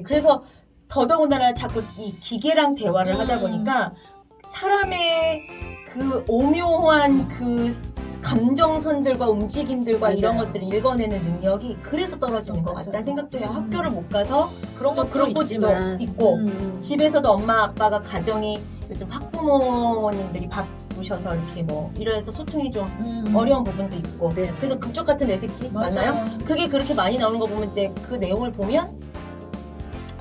그래서 더더군다나 자꾸 이 기계랑 대화를 하다 보니까 사람의 그 오묘한 그 감정선들과 움직임들과 맞아요. 이런 것들을 읽어내는 능력이 그래서 떨어지는 것 같다는 생각도 해요. 학교를 못 가서 그런 또 것도 그런 것도 있지만 있고 집에서도 엄마 아빠가 가정이 요즘 학부모님들이 바쁘셔서 이렇게 뭐 이래서 소통이 좀 어려운 부분도 있고 네. 그래서 그쪽 같은 내 새끼 맞나요? 그게 그렇게 많이 나오는 거 보면 그 내용을 보면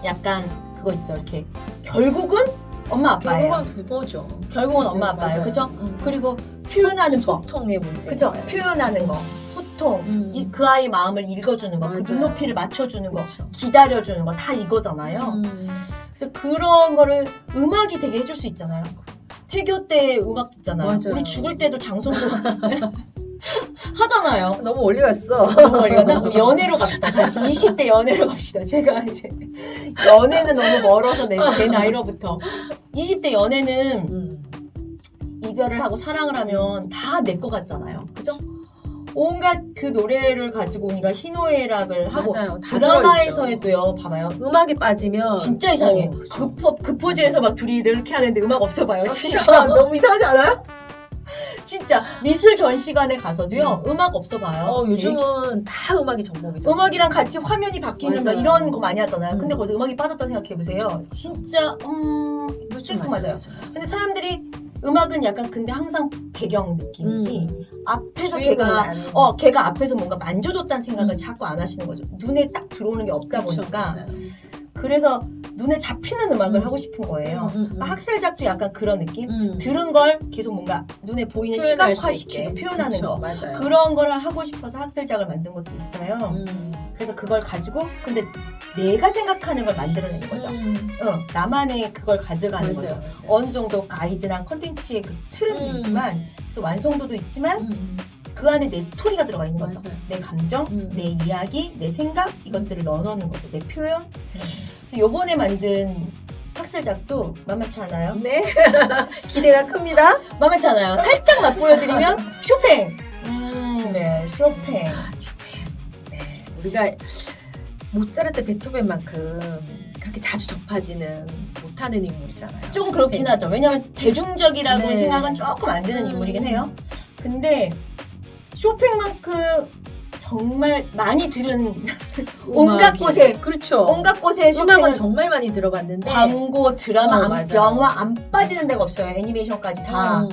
약간 그거 있죠. 이렇게 결국은 엄마 아빠예요. 결국은 부모죠. 결국은 엄마 네, 아빠예요. 맞아요. 그죠? 그리고 표현하는 법. 소통의 문제. 그죠? 표현하는 거. 소통. 그 아이 마음을 읽어주는 거. 그 맞아요. 눈높이를 맞춰주는 거. 그렇죠. 기다려주는 거. 다 이거잖아요. 그래서 그런 거를 음악이 되게 해줄 수 있잖아요. 태교 때 음악 듣잖아요. 맞아요. 우리 죽을 때도 장송도 하잖아요. 너무 멀리 갔어. 너무 멀리 갔나? 그럼 연애로 갑시다. 다시 20대 연애로 갑시다. 제가 이제 연애는 너무 멀어서 제 나이로부터 20대 연애는 이별을 하고 사랑을 하면 다 내 거 같잖아요. 그죠? 온갖 그 노래를 가지고 우리가 희노애락을 하고 맞아요. 다 드라마에서도요. 봐봐요. 들어있죠. 음악에 빠지면 진짜 이상해. 그쵸. 그 포즈에서 막 둘이 이렇게 하는데 음악 없어봐요. 진짜 너무 이상하지 않아요? 진짜 미술 전시관에 가서도요. 음악 없어봐요. 요즘은 다 음악이 전목이죠. 음악이랑 같이 화면이 바뀌는 막 맞아요. 이런 거 많이 하잖아요. 근데 거기서 음악이 빠졌다 생각해보세요. 진짜 셀프 맞아요. 근데 사람들이 음악은 약간 근데 항상 배경 느낌이지 앞에서 걔가 앞에서 뭔가 만져줬다는 생각을 자꾸 안 하시는 거죠. 눈에 딱 들어오는 게 없다 보니까 맞아요. 그래서 눈에 잡히는 음악을 하고 싶은 거예요. 학살작도 약간 그런 느낌? 들은 걸 계속 뭔가 눈에 보이는 표현할 시각화시키고 표현하는 그쵸, 거 맞아요. 그런 거를 하고 싶어서 학살작을 만든 것도 있어요. 그래서 그걸 가지고 근데 내가 생각하는 걸 만들어내는 거죠. 나만의 그걸 가져가는 맞아요, 거죠. 맞아요. 어느 정도 가이드랑 컨텐츠의 그 틀은 있지만 그래서 완성도도 있지만 그 안에 내 스토리가 들어가 있는 거죠. 맞아요. 내 감정, 내 이야기, 내 생각 이것들을 넣어놓는 거죠. 내 표현. 그래서 요번에 만든 학살작도 만만치 않아요. 네. 기대가 큽니다. 만만치 않아요. 살짝 맛보여드리면 쇼팽. 네, 쇼팽. 네. 우리가 모차르트, 베토벤만큼 그렇게 자주 접하지는 못하는 인물이잖아요. 좀 그렇긴 하죠. 왜냐하면 대중적이라고 네. 생각은 조금 안 드는 인물이긴 해요. 근데 쇼팽만큼 정말 많이 들은 온갖 곳에 그렇죠. 온갖 곳에 음악은 쇼팽은 정말 많이 들어봤는데 광고, 드라마, 맞아요. 영화 안 빠지는 데가 없어요. 애니메이션까지 다.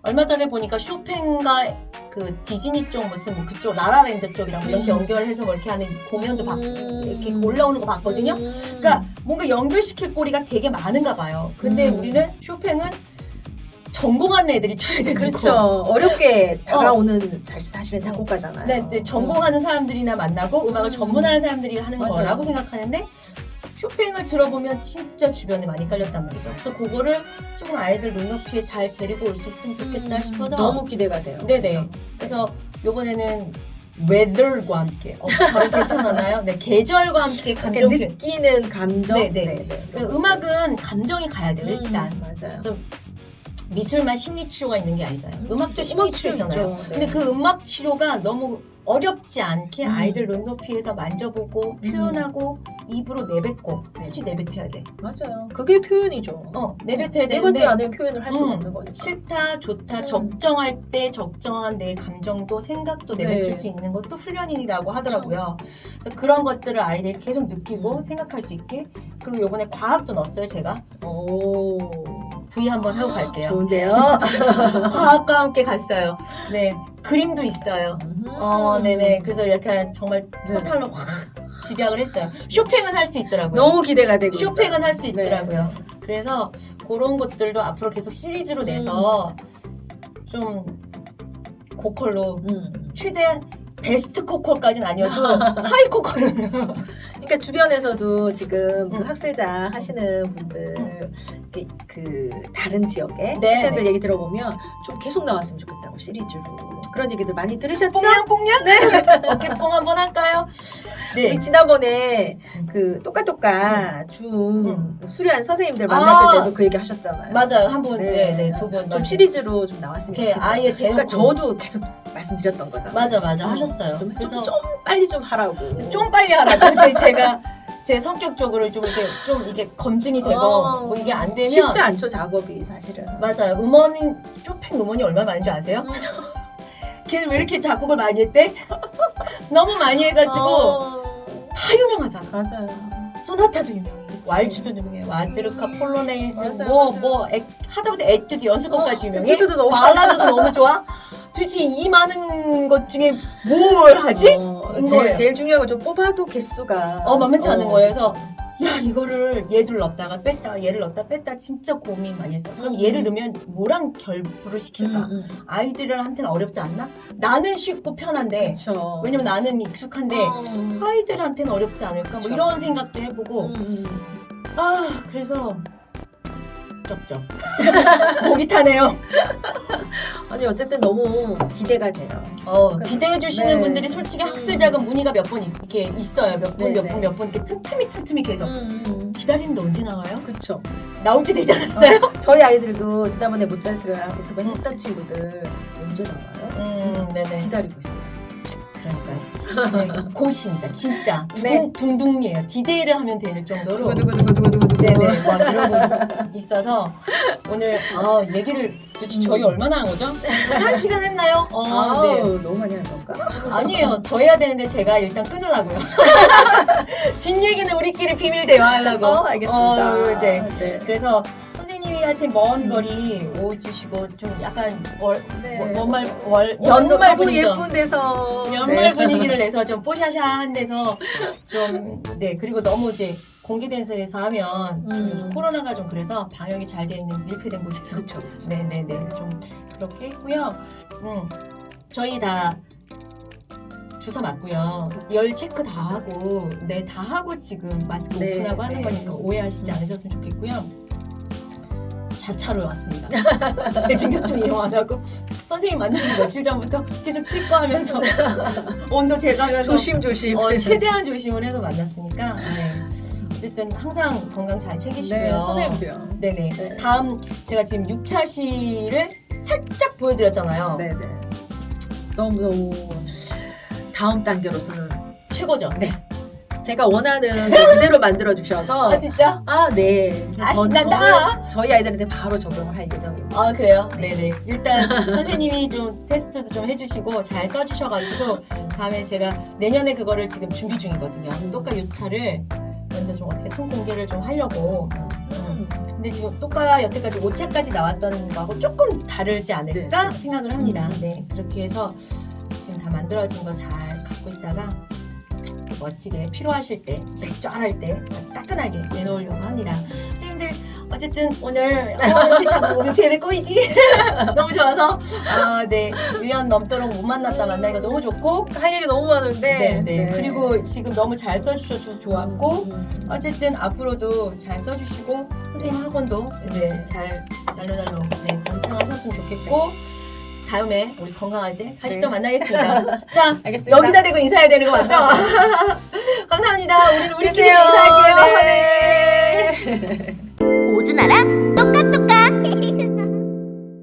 얼마 전에 보니까 쇼팽과 그 디즈니 쪽 무슨 뭐 그쪽 라라랜드 쪽이랑 뭐 이렇게 연결해서 뭐 이렇게 하는 공연도 봤고 이렇게 올라오는 거 봤거든요. 그러니까 뭔가 연결시킬 거리가 되게 많은가 봐요. 근데 우리는 쇼팽은 전공하는 애들이 쳐야 되는 그렇죠. 거. 어렵게 다가오는 사실은 작곡가잖아요. 네, 이제 전공하는 사람들이나 만나고 음악을 전문하는 사람들이 하는 맞아요. 거라고 생각하는데 쇼팽을 들어보면 진짜 주변에 많이 깔렸단 말이죠. 그래서 그거를 조금 아이들 눈높이에 잘 데리고 올 수 있으면 좋겠다 싶어서 너무 기대가 돼요. 네네. 그래서 요번에는 weather과 함께 바로 괜찮았나요? 네, 계절과 함께 감정 표현. 느끼는 감정. 네네. 음악은 감정이 가야 돼요 일단. 맞아요. 그래서 미술만 심리 치료가 있는 게 아니잖아요. 음악도 심리 치료잖아요. 네. 근데 그 음악 치료가 너무 어렵지 않게 아이들 눈높이에서 만져보고 표현하고 입으로 내뱉고 솔직히 내뱉어야 돼. 맞아요. 그게 표현이죠. 내뱉어야 내뱉지 되는데 않으면 표현을 할 수가 없는 거니까. 싫다 좋다 적정할 때 적정한 내 감정도 생각도 내뱉을 네. 수 있는 것도 훈련이라고 하더라고요. 그래서 그런 것들을 아이들이 계속 느끼고 생각할 수 있게 그리고 요번에 과학도 넣었어요 제가. 오. V 한번 하고 갈게요. 좋은데요. 과학과 함께 갔어요. 네, 그림도 있어요. 네네. 그래서 이렇게 정말 포탈로 확 집약을 했어요. 쇼팽은 할 수 있더라고요. 너무 기대가 되고 쇼팽은 할 수 네. 있더라고요. 그래서 그런 것들도 앞으로 계속 시리즈로 내서 좀 고퀄로 최대한 베스트 코컬까지는 아니어도 하이 코컬은 그러니까 주변에서도 지금 그 학술자 하시는 분들 그 다른 지역의 네, 학생들 네. 얘기 들어보면 좀 계속 나왔으면 좋겠다고 시리즈로 그런 얘기들 많이 들으셨죠? 뽕냥? 네. 어깨뽕 한번 할까요? 네. 우리 지난번에 그 똑같똑같 줌 수료한 선생님들 만났을 때도 그 얘기 하셨잖아요. 맞아요. 한 분, 네. 네, 두 분. 좀 시리즈로 좀 나왔으면 이렇게 좋겠다. 아예 대놓고. 그러니까 저도 계속 말씀드렸던 거잖아요. 맞아 하셨어요. 그래서 좀 빨리 좀 하라고. 좀 빨리 하라고. 근데 제가 제 성격적으로 좀 이게 검증이 되고 뭐 이게 안 되면 쉽지 않죠 작업이 사실은. 맞아요. 쇼팽 음원이 얼마 많은 줄 아세요? 걔는 왜 이렇게 작곡을 많이 했대? 너무 많이 해가지고 다 유명하잖아. 맞아요. 소나타도 유명해. 왈츠도 유명해. 와즈르카, 폴로네이즈, 맞아요. 하다못해 에튜드 연습곡까지 유명해. 에튜드도 너무 발라드도 너무 좋아. 도대체 이 많은 것 중에 뭘 하지? 제일 중요한 건 좀 뽑아도 개수가 만만치 않은 거예요. 그래서 그렇죠. 야 이거를 얘를 넣었다가 뺐다가 얘를 넣었다 뺐다 진짜 고민 많이 했어요. 그럼 얘를 넣으면 뭐랑 결부를 시킬까? 아이들한테는 어렵지 않나? 나는 쉽고 편한데 그렇죠. 왜냐면 나는 익숙한데 아이들한테는 어렵지 않을까? 뭐 그쵸. 이런 생각도 해보고 그래서 쩝쩝. 목이 타네요. 아니 어쨌든 너무 기대가 돼요. 기대해 주시는 네. 분들이 솔직히 학술자금 문의가 몇 번 이렇게 있어요. 몇 분, 네, 몇 네. 분, 몇 분 이렇게 틈틈이 계속 기다리는데 언제 나와요? 그렇죠. 나올 때 되지 않았어요? 저희 아이들도 지난번에 모차르트랑 베토벤 했던 친구들 언제 나와요? 네네. 기다리고 있어요. 그러니까요. 네, 고시입니다. 진짜 네. 둥둥이에요. 디데이를 하면 되는 정도로. 두구두구두구두구두구. 네네. 막 이러고 있어서 오늘 얘기를 도대체 저희 얼마나 한 거죠? 1시간 했나요? 네. 너무 많이 한 건가? 아니에요. 더 해야 되는데 제가 일단 끊으려고요. 뒷얘기는 우리끼리 비밀 대화하려고. 알겠습니다. 이제 네. 그래서 선생님이 하여튼 먼 거리 오주시고 좀 약간 연말 너무 분위기죠. 예쁜 데서 연말 분위기를 내서 좀 뽀샤샤한 데서 좀 그리고 너무 이제 공개된 데서 하면 코로나가 좀 그래서 방역이 잘 되어 있는 밀폐된 곳에서 그렇죠. 네네네 좀 그렇게 했고요. 저희 다 주사 맞고요. 열 체크 다 하고 다 하고 지금 마스크 네, 오픈하고 하는 네. 거니까 오해하시지 않으셨으면 좋겠고요. 자차로 왔습니다. 대중교통 이용 안 하고 선생님 만나기 며칠 전부터 계속 치과하면서 온도 재가면서 조심. 최대한 조심을 해서 만났으니까 어쨌든 항상 건강 잘 챙기시고요. 네, 선생님도요. 네네. 네. 다음 제가 지금 6차시를 살짝 보여드렸잖아요. 네네. 너무 다음 단계로서는 최고죠. 네. 제가 원하는 그대로 만들어 주셔서 진짜? 네. 신난다. 저희 아이들한테 바로 적용을 할 예정입니다. 그래요? 네네. 일단 선생님이 좀 테스트도 좀 해주시고 잘 써주셔가지고 다음에 제가 내년에 그거를 지금 준비 중이거든요. 똑까 6차를 먼저 좀 어떻게 선공개를 좀 하려고. 근데 지금 똑까 여태까지 5차까지 나왔던 거하고 조금 다르지 않을까 생각을 합니다. 네, 그렇게 해서 지금 다 만들어진 거 잘 갖고 있다가 멋지게 필요하실 때, 쫙할 때 아주 따끈하게 내놓으려고 합니다. 선생님들 어쨌든 오늘 이렇게 자꾸 몸이 뱀에 꼬이지? 너무 좋아서 1년 넘도록 못 만나니까 너무 좋고 할 얘기 너무 많은데. 네. 그리고 지금 너무 잘 써주셔서 좋았고 어쨌든 앞으로도 잘 써주시고 선생님 학원도 잘 날로날로 번창하셨으면 좋겠고 다음에 우리 건강할 때 다시 또 만나겠습니다. 자, 알겠습니다. 여기다 대고 인사해야 되는 거 맞죠? 감사합니다. 우리끼리 계세요. 인사할게요. 네. 오즈나라